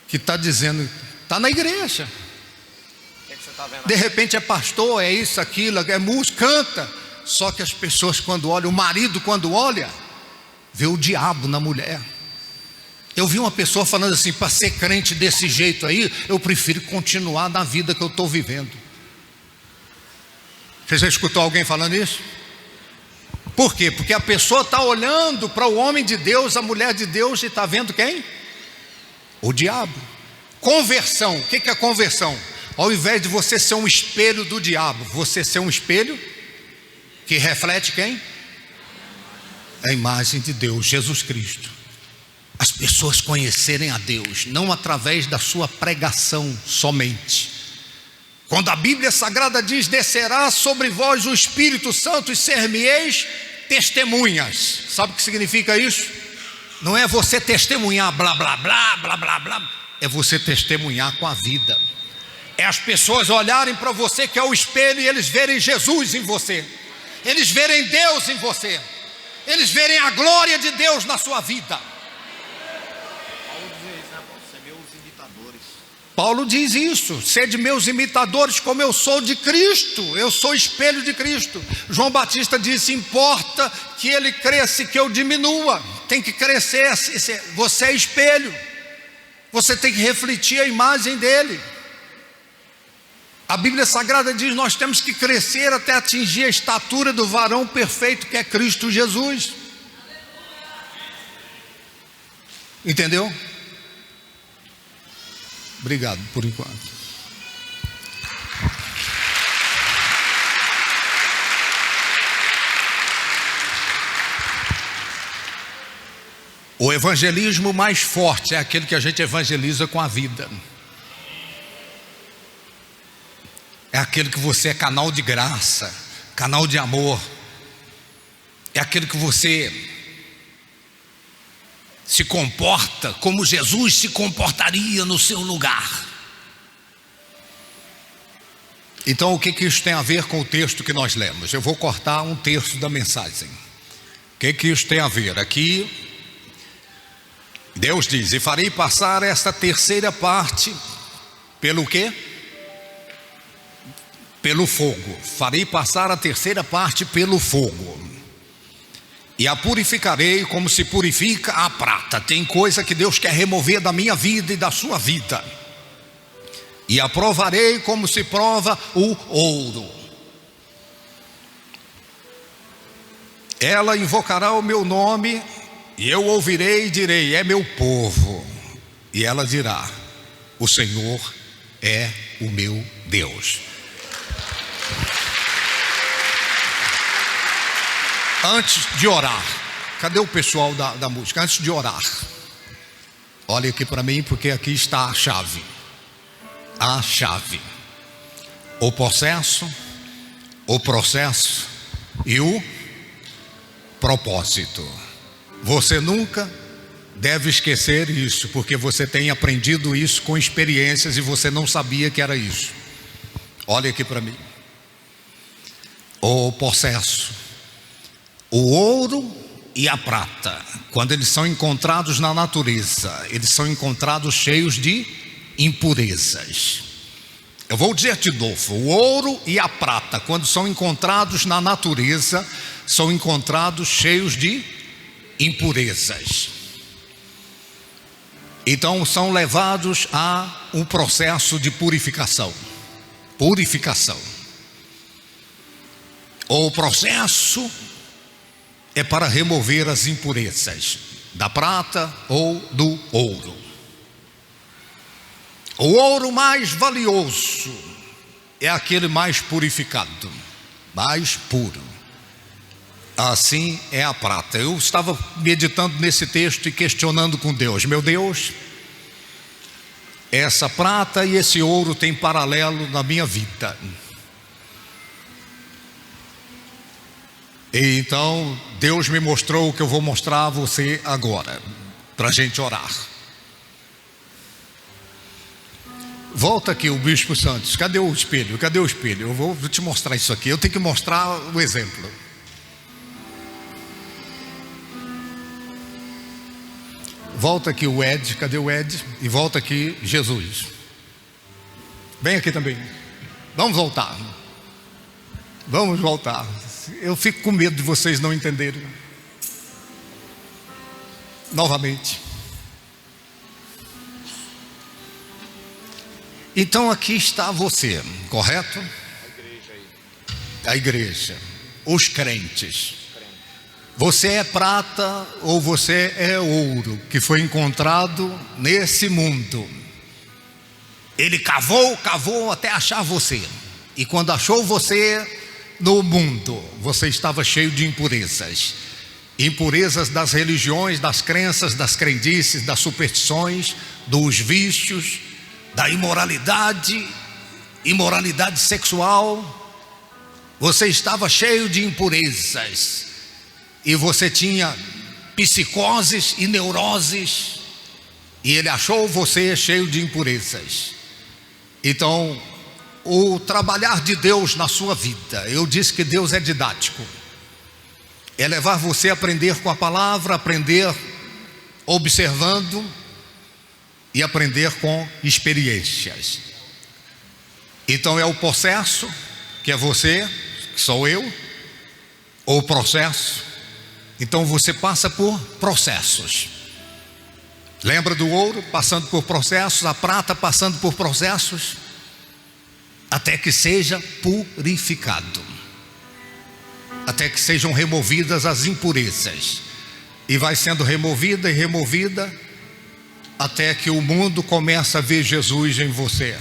que está dizendo, está na igreja, de repente é pastor, é isso, aquilo, é músico, canta. Só que as pessoas quando olham, o marido quando olha, vê o diabo na mulher. Eu vi uma pessoa falando assim: para ser crente desse jeito aí, eu prefiro continuar na vida que eu estou vivendo. Você já escutou alguém falando isso? Por quê? Porque a pessoa está olhando para o homem de Deus, a mulher de Deus, e está vendo quem? O diabo. Conversão. O que é conversão? Ao invés de você ser um espelho do diabo, você ser um espelho que reflete quem? A imagem de Deus, Jesus Cristo. As pessoas conhecerem a Deus, não através da sua pregação somente. Quando a Bíblia Sagrada diz: descerá sobre vós o Espírito Santo e ser-me-eis testemunhas. Sabe o que significa isso? Não é você testemunhar blá blá blá blá blá blá, é você testemunhar com a vida. É as pessoas olharem para você, que é o espelho, e eles verem Jesus em você, eles verem Deus em você, eles verem a glória de Deus na sua vida. Paulo dizia isso, né? Você vê os imitadores. Paulo diz isso: sede meus imitadores como eu sou de Cristo, eu sou espelho de Cristo. João Batista disse: importa que ele cresça e que eu diminua. Tem que crescer, você é espelho, você tem que refletir a imagem dele. A Bíblia Sagrada diz: nós temos que crescer até atingir a estatura do varão perfeito, que é Cristo Jesus. Entendeu? Obrigado por enquanto. O evangelismo mais forte é aquele que a gente evangeliza com a vida. É aquele que você é canal de graça, canal de amor. É aquele que você se comporta como Jesus se comportaria no seu lugar. Então, o que isso tem a ver com o texto que nós lemos? Eu vou cortar um terço da mensagem. O que isso tem a ver? Aqui, Deus diz: e farei passar esta terceira parte pelo quê? Pelo fogo. Farei passar a terceira parte pelo fogo. E a purificarei como se purifica a prata. Tem coisa que Deus quer remover da minha vida e da sua vida. E a provarei como se prova o ouro. Ela invocará o meu nome, e eu ouvirei e direi: é meu povo. E ela dirá: o Senhor é o meu Deus. Antes de orar, cadê o pessoal da música? Antes de orar, olha aqui para mim, porque aqui está a chave. A chave. O processo e o propósito. Você nunca deve esquecer isso, porque você tem aprendido isso com experiências e você não sabia que era isso. Olha aqui para mim. O processo. O ouro e a prata, quando eles são encontrados na natureza, eles são encontrados cheios de impurezas. Eu vou dizer de novo: o ouro e a prata, quando são encontrados na natureza, são encontrados cheios de impurezas. Então são levados a um processo de purificação. Purificação. O processo é para remover as impurezas da prata ou do ouro. O ouro mais valioso é aquele mais purificado, mais puro. Assim é a prata. Eu estava meditando nesse texto e questionando com Deus: meu Deus, essa prata e esse ouro têm paralelo na minha vida. E então Deus me mostrou o que eu vou mostrar a você agora, para a gente orar. Volta aqui o Bispo Santos. Cadê o espelho? Cadê o espelho? Eu vou te mostrar isso aqui. Eu tenho que mostrar o exemplo. Volta aqui o Ed. Cadê o Ed? E volta aqui Jesus. Vem aqui também. Vamos voltar. Vamos voltar. Eu fico com medo de vocês não entenderem. Novamente. Então aqui está você, correto? A igreja, os crentes. Você é prata ou você é ouro que foi encontrado nesse mundo. Ele cavou até achar você. E quando achou você no mundo, você estava cheio de impurezas. Impurezas das religiões, das crenças, das crendices, das superstições, dos vícios, da imoralidade sexual. Você estava cheio de impurezas. E você tinha psicoses e neuroses. E ele achou você cheio de impurezas. Então, o trabalhar de Deus na sua vida, eu disse que Deus é didático. É levar você a aprender com a palavra, aprender observando, e aprender com experiências. Então é o processo, que é você, que sou eu, ou o processo. Então você passa por processos. Lembra do ouro passando por processos, a prata passando por processos, até que seja purificado, até que sejam removidas as impurezas, e vai sendo removida e removida, até que o mundo começa a ver Jesus em você.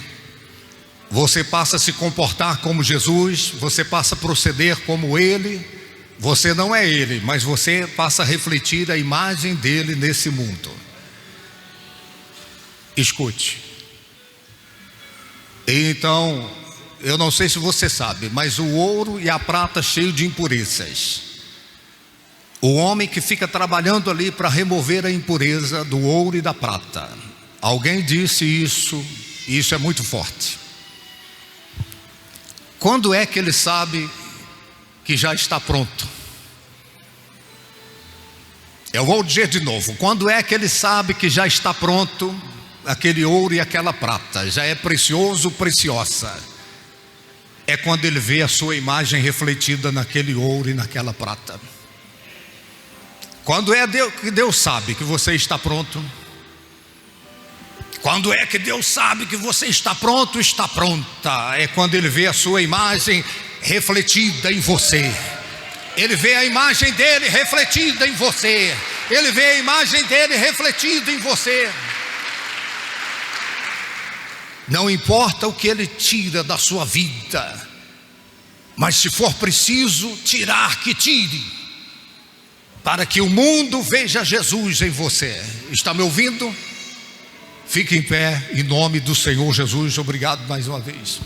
Você passa a se comportar como Jesus, você passa a proceder como Ele. Você não é Ele, mas você passa a refletir a imagem dele nesse mundo. Escute. Então, eu não sei se você sabe, mas o ouro e a prata cheio de impurezas. O homem que fica trabalhando ali para remover a impureza do ouro e da prata. Alguém disse isso, e isso é muito forte. Quando é que ele sabe que já está pronto? Eu vou dizer de novo, quando é que ele sabe que já está pronto aquele ouro e aquela prata, já é precioso, preciosa? É quando ele vê a sua imagem refletida naquele ouro e naquela prata. Quando é que Deus sabe que você está pronto? Quando é que Deus sabe que você está pronto, está pronta? É quando Ele vê a sua imagem refletida em você. Ele vê a imagem dele refletida em você. Ele vê a imagem dele refletida em você. Não importa o que Ele tira da sua vida, mas se for preciso tirar, que tire, para que o mundo veja Jesus em você. Está me ouvindo? Fique em pé, em nome do Senhor Jesus. Obrigado mais uma vez.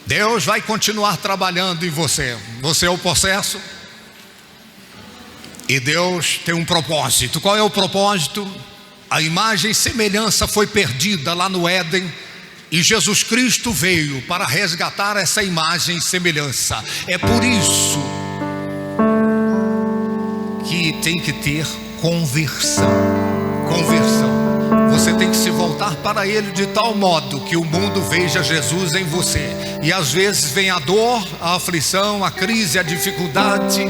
Deus vai continuar trabalhando em você. Você é o processo, e Deus tem um propósito. Qual é o propósito? A imagem e semelhança foi perdida lá no Éden, e Jesus Cristo veio para resgatar essa imagem e semelhança. É por isso que tem que ter conversão. Você tem que se voltar para Ele de tal modo que o mundo veja Jesus em você. E às vezes vem a dor, a aflição, a crise, a dificuldade.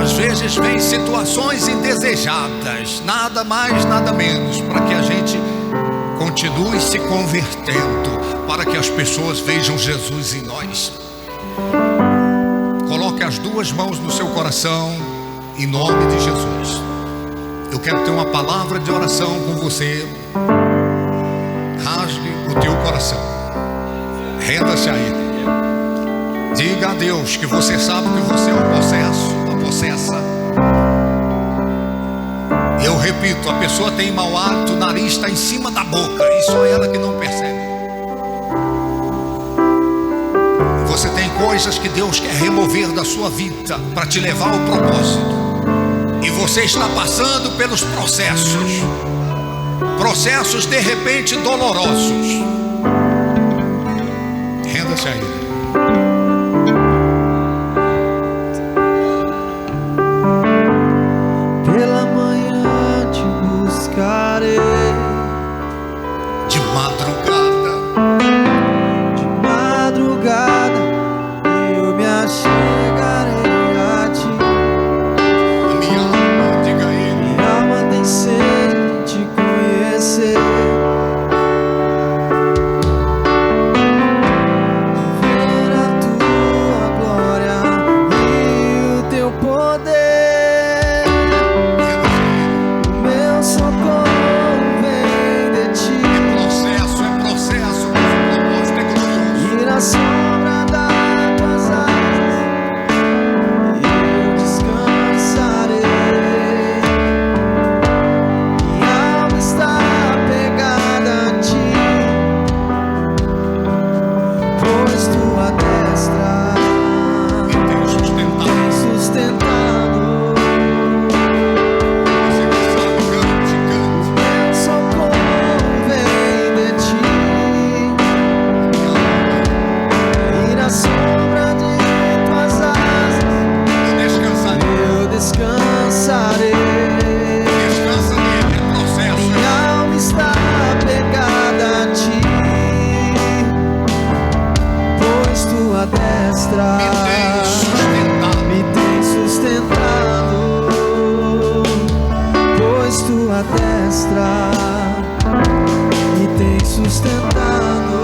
Às vezes vem situações indesejadas, nada mais, nada menos, para que a gente continue se convertendo, para que as pessoas vejam Jesus em nós. Coloque as duas mãos no seu coração, em nome de Jesus. Eu quero ter uma palavra de oração com você. Rasgue o teu coração, renda-se a Ele. Diga a Deus que você sabe que você é o possesso, a possessa. Eu repito, a pessoa tem mau hálito, o nariz está em cima da boca, e só ela que não percebe. Você tem coisas que Deus quer remover da sua vida para te levar ao propósito. E você está passando pelos processos de repente dolorosos. Renda-se a Ele. Pela manhã te buscarei, de madrugada eu me achegarei a ti. Sem te conhecer, ver a tua glória e o teu poder. Meu socorro vem de ti. É processo, mas o propósito é glorioso. E na sombra das tuas asas eu descansarei. tua destra me tem sustentado, pois tua destra me tem sustentado.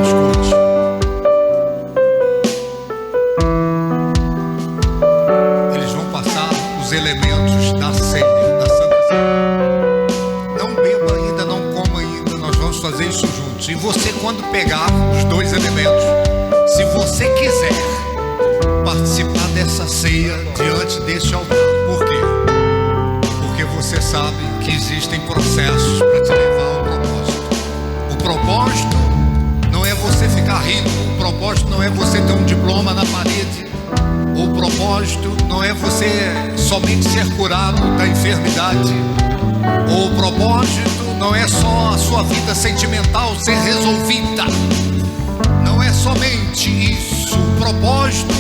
Escute. Eles vão passar os elementos da ceia, da Santa Ceia. Não beba ainda, não coma ainda, nós vamos fazer isso juntos. E você, quando pegar os dois elementos, se você quiser participar dessa ceia diante deste altar, por quê? Porque você sabe que existem processos para te levar ao propósito. O propósito não é você ficar rico, o propósito não é você ter um diploma na parede, o propósito não é você somente ser curado da enfermidade, o propósito não é só a sua vida sentimental ser resolvida, não é somente isso. O propósito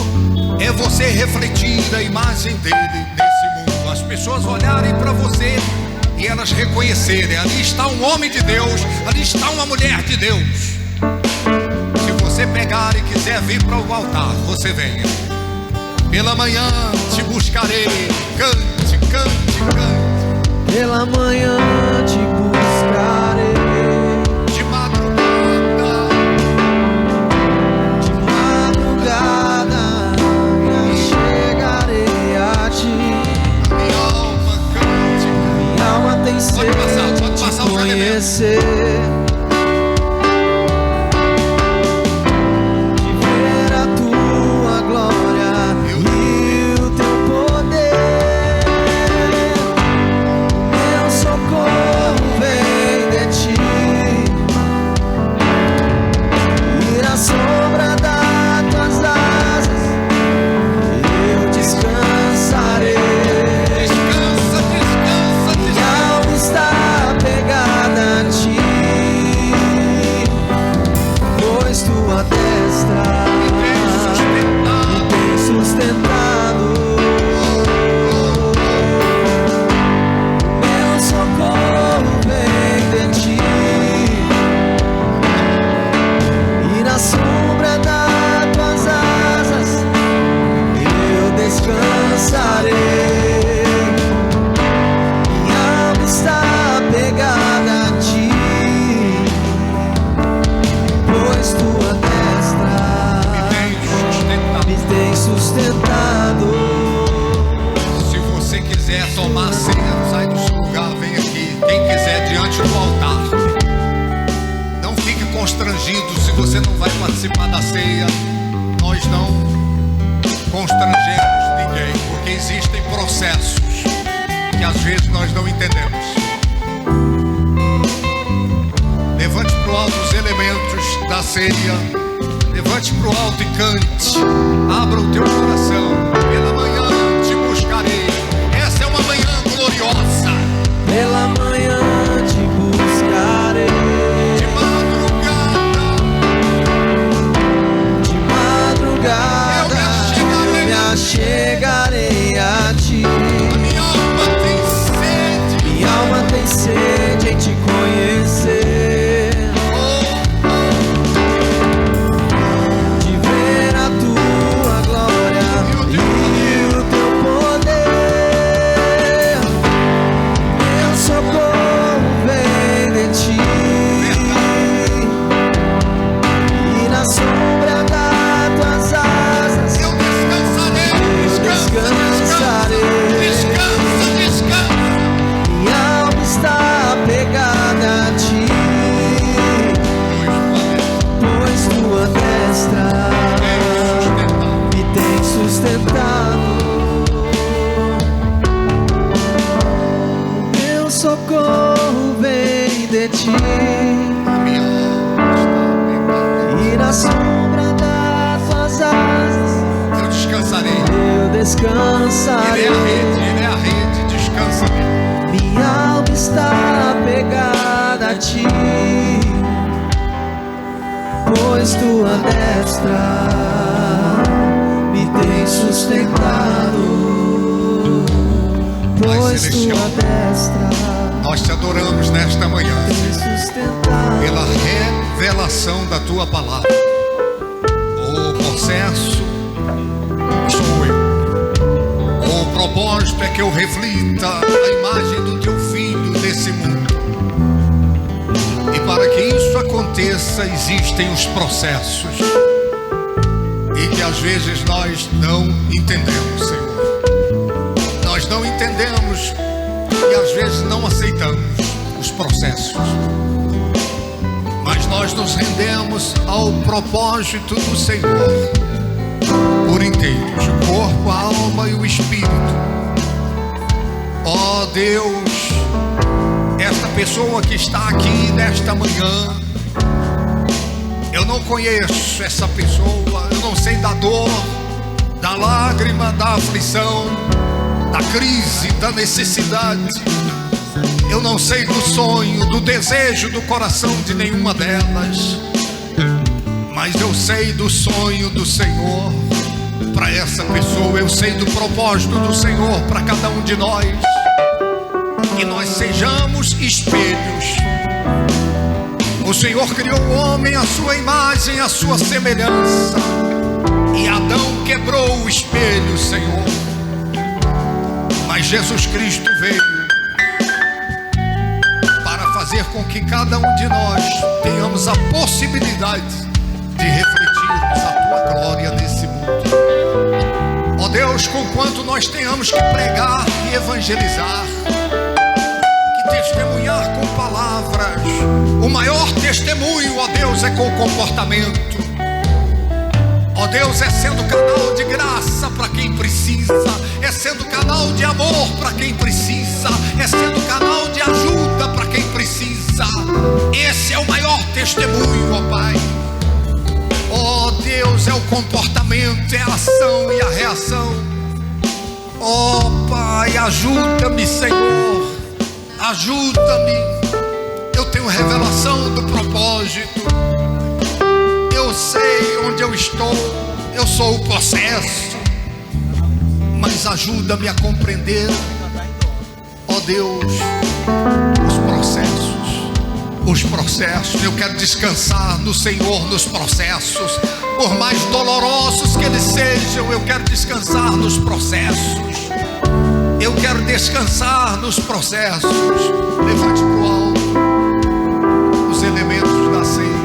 é você refletir a imagem dele nesse mundo, as pessoas olharem para você e elas reconhecerem: ali está um homem de Deus, ali está uma mulher de Deus. Se você pegar e quiser vir para o altar, você venha. Pela manhã te buscarei, cante, cante, cante. Pela manhã te buscarei, De madrugada, de madrugada chegarei a ti. minha alma cante. Minha alma tem sede pode passar de os elementos. conhecer, de ver a tua glória e o teu poder. Meu socorro vem de ti, e na sombra das tuas asas eu descansarei. Descansa, descansa, Minha descansa. alma está pegada a ti, pois tua destra me tem sustentado. Meu socorro vem de ti, e na sombra das tuas asas eu descansarei. Minha alma está pegada a ti, pois tua destra me tem sustentado. Se você quiser tomar ceia, sai do seu lugar, vem aqui. Quem quiser diante do altar, não fique constrangido se você não vai participar da ceia. Nós não constrangemos ninguém, porque existem processos que às vezes nós não entendemos. Levante para o alto os elementos da ceia. Levante para o alto e cante. Abra o teu coração. Pela manhã te buscarei. Essa é uma manhã gloriosa. Pela manhã te buscarei, De madrugada de madrugada eu me achegarei a ti. minha alma tem sede. Minha alma tem sede em te conhecer, de ver a tua glória e o teu poder. Meu socorro vem de ti, e na sombra das tuas asas Eu descansarei. descansarei. Descansa, descansa. Minha alma está pegada a ti, pois tua destra me tem sustentado. Meu socorro vem de ti, Minha alma está pegada. e na sombra das tuas asas Eu descansarei. eu Ele descansarei. é a rede, descansa nele. Minha alma está pegada a ti, pois tua destra me tem sustentado. Pois Celestial, tua destra nós te adoramos nesta manhã tem sustentado. pela revelação revelação da tua palavra. O processo sou eu. O propósito é que eu reflita a imagem do teu filho nesse mundo. E para que isso aconteça, existem os processos. E que às vezes nós não entendemos, Senhor. Nós não entendemos e às vezes não aceitamos os processos. Mas nós nos rendemos ao propósito do Senhor por inteiros, o corpo, a alma e o espírito. Ó Deus, esta pessoa que está aqui nesta manhã, eu não conheço essa pessoa, eu não sei da dor, da lágrima, da aflição, da crise, da necessidade. Eu não sei do sonho, do desejo do coração de nenhuma delas, mas eu sei do sonho do Senhor para essa pessoa. Eu sei do propósito do Senhor para cada um de nós. Que nós sejamos espelhos. O Senhor criou o homem à sua imagem, à sua semelhança, e Adão quebrou o espelho, Senhor. Mas Jesus Cristo veio para fazer com que cada um de nós tenhamos a possibilidade de refletirmos a tua glória nesse mundo. Ó Deus, conquanto nós tenhamos que pregar e evangelizar, que testemunhar com palavras, o maior testemunho, ó Deus, é com o comportamento. Ó Deus, é sendo canal de graça para quem precisa, é sendo canal de amor para quem precisa, é sendo canal de ajuda para quem precisa. Esse é o maior testemunho, ó Pai. Ó Deus, é o comportamento, é a ação e a reação. Ó Pai, ajuda-me, Senhor, ajuda-me. Eu tenho revelação do propósito, eu sei onde eu estou, eu sou o processo, mas ajuda-me a compreender, ó Deus, os processos. Eu quero descansar no Senhor nos processos, por mais dolorosos que eles sejam. Eu quero descansar nos processos, eu quero descansar nos processos. Levante para o alto os elementos da ceia.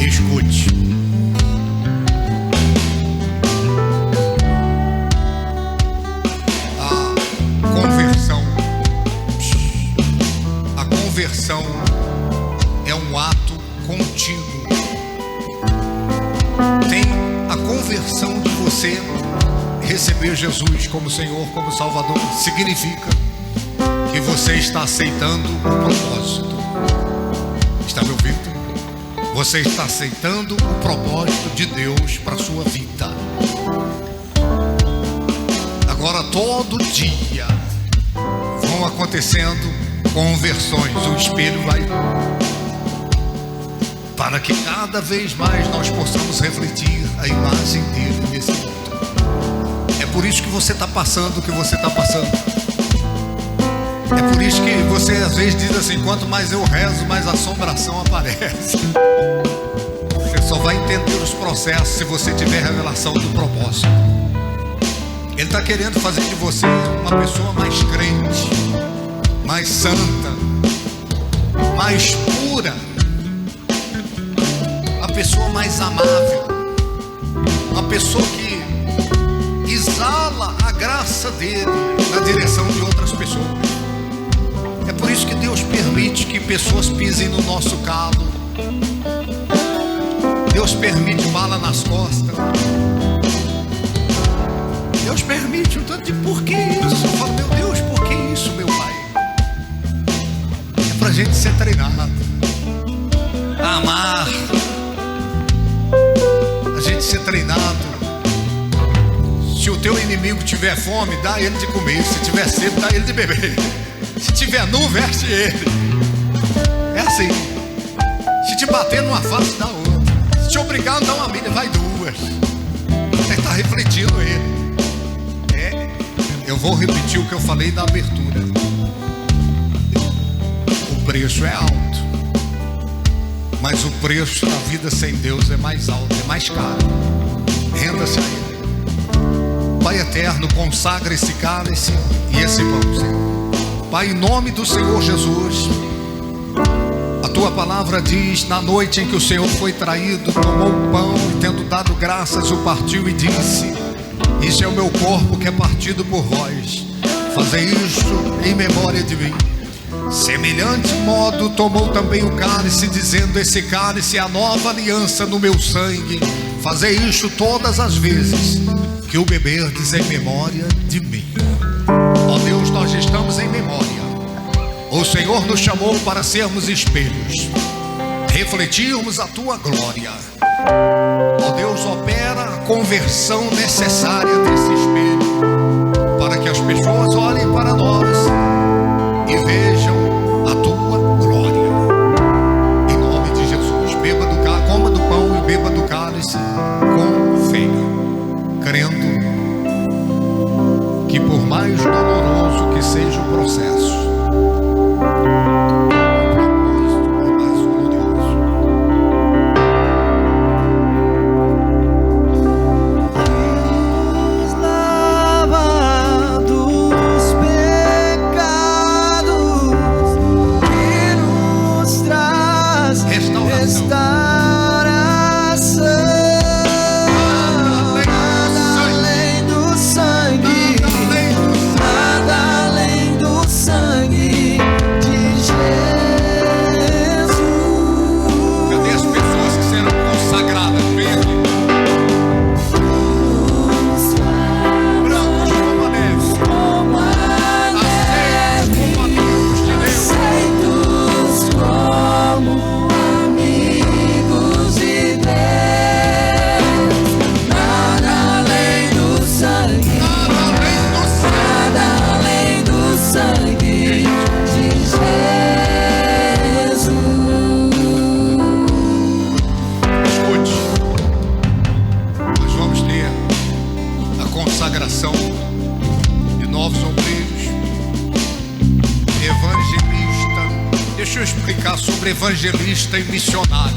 Escute. A conversão é um ato contínuo. Tem a conversão de você receber Jesus como Senhor, como Salvador. Significa que você está aceitando o propósito. Está me ouvindo? Você está aceitando o propósito de Deus para a sua vida. Agora, todo dia vão acontecendo conversões. O espelho vai, para que cada vez mais nós possamos refletir a imagem dele nesse mundo. É por isso que você está passando o que você está passando. É por isso que você às vezes diz assim: quanto mais eu rezo, mais assombração aparece. Você só vai entender os processos se você tiver revelação do propósito. Ele está querendo fazer de você uma pessoa mais crente, mais santa, mais pura, uma pessoa mais amável, uma pessoa que exala a graça dele na direção de outras pessoas. É por isso que Deus permite que pessoas pisem no nosso calo. Deus permite bala nas costas. Deus permite um tanto de por que isso? Eu falo, meu Deus, por que isso, meu Pai? É pra gente ser treinado a amar, a gente ser treinado. Se o teu inimigo tiver fome, dá ele de comer. Se tiver sede, dá ele de beber. Se tiver nu, veste ele. É assim. Se te bater numa face, dá outra. Se te obrigar a dar uma milha, vai duas. Você está refletindo ele. Eu vou repetir o que eu falei na abertura. O preço é alto, mas o preço da vida sem Deus é mais alto, é mais caro. Renda-se a Ele. Pai eterno, consagra esse cálice e esse pão, Senhor. Pai, em nome do Senhor Jesus, a tua palavra diz: na noite em que o Senhor foi traído, tomou o pão e, tendo dado graças, o partiu e disse: isso é o meu corpo que é partido por vós, fazei isto em memória de mim. Semelhante modo tomou também o cálice, dizendo: esse cálice é a nova aliança no meu sangue, fazei isto todas as vezes que o beberdes em memória de mim. Ó Deus, nós estamos em memória. O Senhor nos chamou para sermos espelhos, refletirmos a tua glória. Ó Deus, opera a conversão necessária desse espelho, para que as pessoas olhem para nós e vejam a tua glória. Em nome de Jesus, coma do pão e beba do cálice com fé, crendo que por mais doloroso que seja o processo, evangelista e missionário.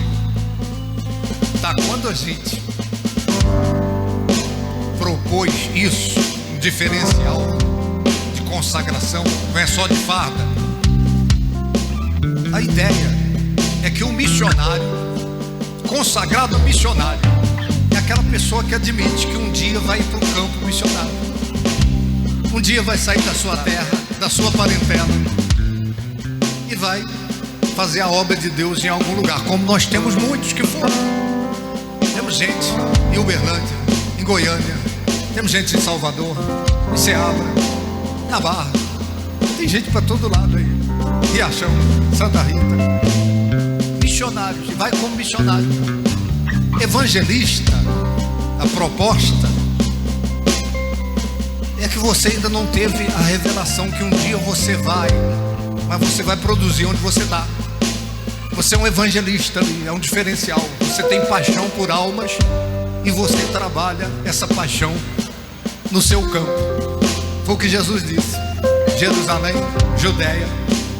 Tá, quando a gente propôs isso, um diferencial de consagração, não é só de farda. A ideia é que um missionário, consagrado missionário, é aquela pessoa que admite que um dia vai para o campo missionário, um dia vai sair da sua terra, da sua parentela e vai fazer a obra de Deus em algum lugar, como nós temos muitos que foram. Temos gente em Uberlândia, em Goiânia, temos gente em Salvador, em Ceabra, na Barra, tem gente para todo lado aí, Riachão, Santa Rita, missionários, e vai como missionário. Evangelista, a proposta é que você ainda não teve a revelação que um dia você vai, mas você vai produzir onde você está. Você é um evangelista ali, é um diferencial. Você tem paixão por almas e você trabalha essa paixão no seu campo. Foi o que Jesus disse: Jerusalém, Judeia,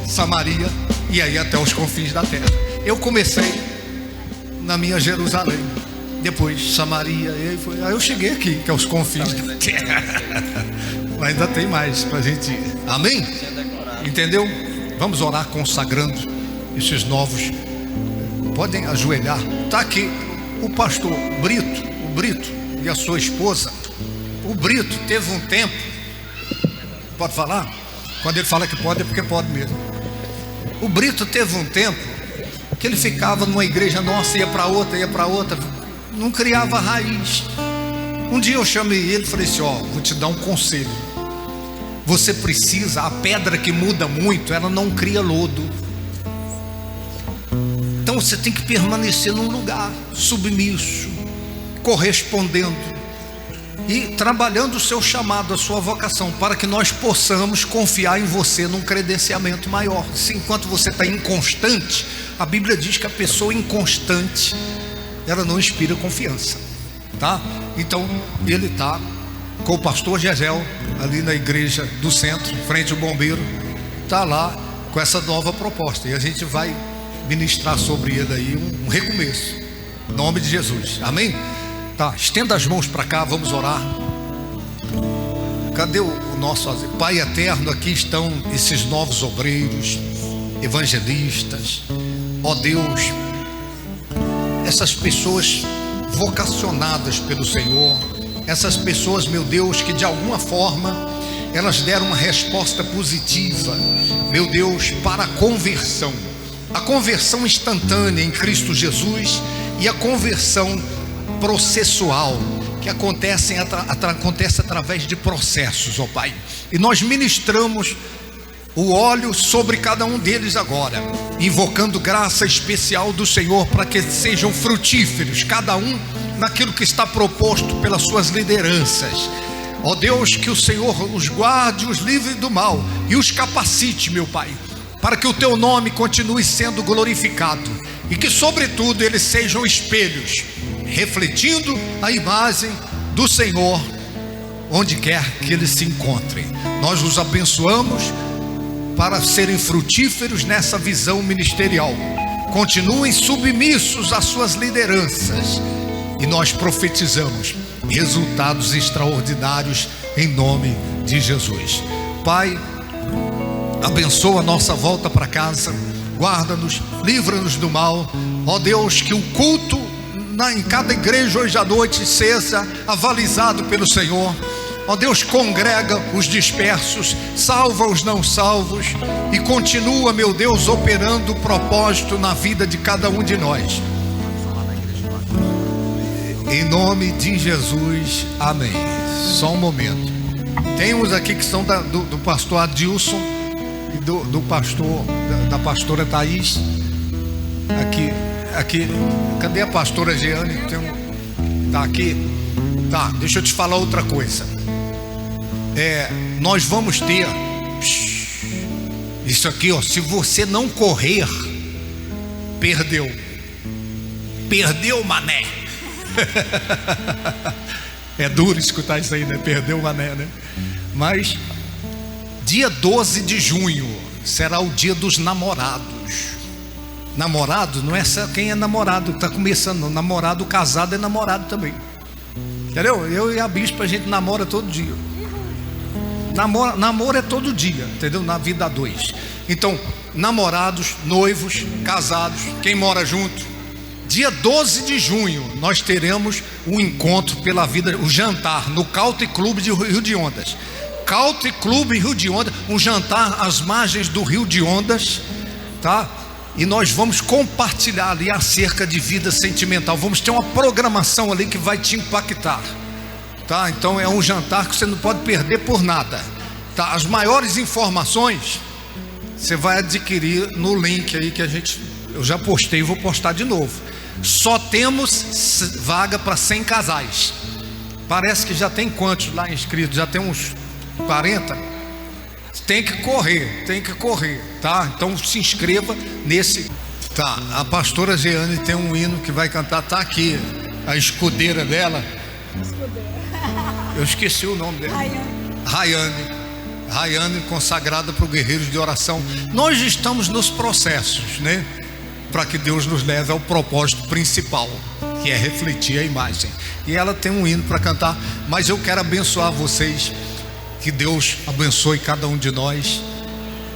Samaria e aí até os confins da terra. Eu comecei na minha Jerusalém, depois Samaria, e aí eu cheguei aqui, que é os confins da terra. Mas ainda tem mais para a gente ir. Amém? Entendeu? Vamos orar consagrando esses novos. Podem ajoelhar. Está aqui o pastor Brito, o Brito e a sua esposa. O Brito teve um tempo, pode falar? Quando ele fala que pode, é porque pode mesmo. O Brito teve um tempo que ele ficava numa igreja nossa, ia para outra, não criava raiz. Um dia eu chamei ele e falei assim: ó, vou te dar um conselho. Você precisa, a pedra que muda muito, ela não cria lodo. Então você tem que permanecer num lugar submisso, correspondendo e trabalhando o seu chamado, a sua vocação, para que nós possamos confiar em você num credenciamento maior. Se enquanto você está inconstante, a Bíblia diz que a pessoa inconstante, ela não inspira confiança, tá? Então ele está com o pastor Gesel ali na igreja do centro, frente ao bombeiro, está lá com essa nova proposta, e a gente vai ministrar sobre ele aí um recomeço, em nome de Jesus, amém? Tá, estenda as mãos para cá, vamos orar. Cadê o nosso Pai eterno? Aqui estão esses novos obreiros, evangelistas, ó Deus, essas pessoas vocacionadas pelo Senhor, essas pessoas, meu Deus, que de alguma forma elas deram uma resposta positiva, meu Deus, para a conversão instantânea em Cristo Jesus e a conversão processual, que acontece através de processos, ó Pai. E nós ministramos o óleo sobre cada um deles agora, invocando graça especial do Senhor para que sejam frutíferos, cada um naquilo que está proposto pelas suas lideranças. Ó Deus, que o Senhor os guarde, os livre do mal e os capacite, meu Pai, para que o Teu nome continue sendo glorificado e que sobretudo eles sejam espelhos, refletindo a imagem do Senhor onde quer que eles se encontrem. Nós os abençoamos para serem frutíferos nessa visão ministerial. Continuem submissos às suas lideranças e nós profetizamos resultados extraordinários em nome de Jesus. Pai, abençoa a nossa volta para casa, guarda-nos, livra-nos do mal. Ó Deus, que o culto em cada igreja hoje à noite seja avalizado pelo Senhor. Ó Deus, congrega os dispersos, salva os não salvos e continua, meu Deus, operando o propósito na vida de cada um de nós. Em nome de Jesus, amém. Só um momento. Tem uns aqui que são do pastor Adilson e do pastor, da pastora Thaís. Aqui, cadê a pastora Jeane? Tá aqui. Tá, deixa eu te falar outra coisa. Nós vamos ter isso aqui, ó. Se você não correr, perdeu, mané. É duro escutar isso aí, né? Perdeu o mané, né? Mas dia 12 de junho será o dia dos namorados. Namorado não é só quem é namorado que está começando, namorado, casado é namorado também, entendeu? Eu e a bispa, a gente namora todo dia. Namoro é todo dia, entendeu? Na vida a dois. Então, namorados, noivos, casados, quem mora junto. Dia 12 de junho nós teremos um encontro pela vida, o jantar no Country Club de Rio de Ondas. Country Club Rio de Ondas, um jantar às margens do Rio de Ondas, tá? E nós vamos compartilhar ali acerca de vida sentimental. Vamos ter uma programação ali que vai te impactar, tá? Então é um jantar que você não pode perder por nada, tá? As maiores informações você vai adquirir no link aí que eu já postei e vou postar de novo. Só temos vaga para 100 casais. Parece que já tem quantos lá inscritos? Já tem uns 40. Tem que correr, tá? Então se inscreva nesse. Tá, a pastora Jeane tem um hino que vai cantar, tá aqui, a escudeira dela. Eu esqueci o nome dela. Rayane, consagrada para o Guerreiros de Oração. Nós estamos nos processos, né? Para que Deus nos leve ao propósito principal. que é refletir a imagem. E ela tem um hino para cantar, mas eu quero abençoar vocês, que Deus abençoe cada um de nós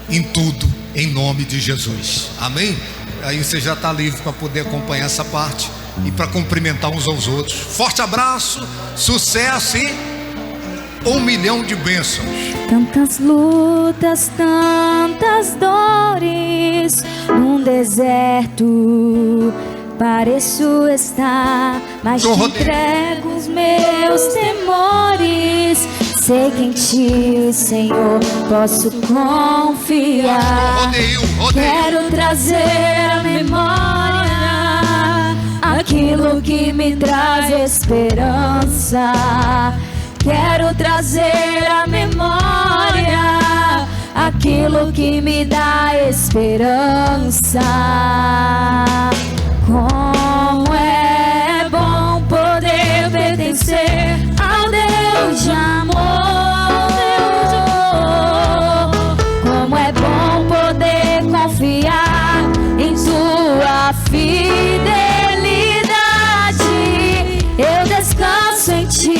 em tudo, em nome de Jesus, amém? Aí você já está livre para poder acompanhar essa parte e para cumprimentar uns aos outros. Forte abraço, sucesso e 1 milhão de bênçãos. Tantas lutas, tantas dores, num deserto pareço estar, mas te entrego os meus temores. Sei que em ti, Senhor, posso confiar. Quero trazer à memória aquilo que me traz esperança. Quero trazer à memória aquilo que me dá esperança. Como é bom poder pertencer ao Deus de amor. Como é bom poder confiar em sua fidelidade. Eu descanso em ti,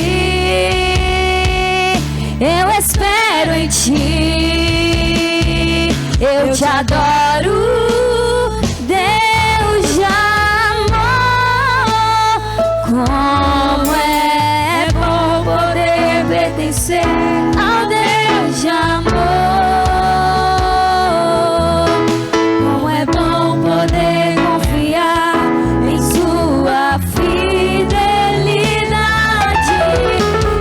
eu espero em ti, eu te adoro, Deus de amor. Como é bom poder pertencer ao Deus de amor. Como é bom poder confiar em sua fidelidade.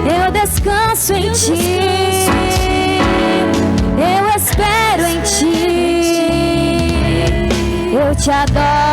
Eu descanso em ti, eu espero em ti, eu te adoro.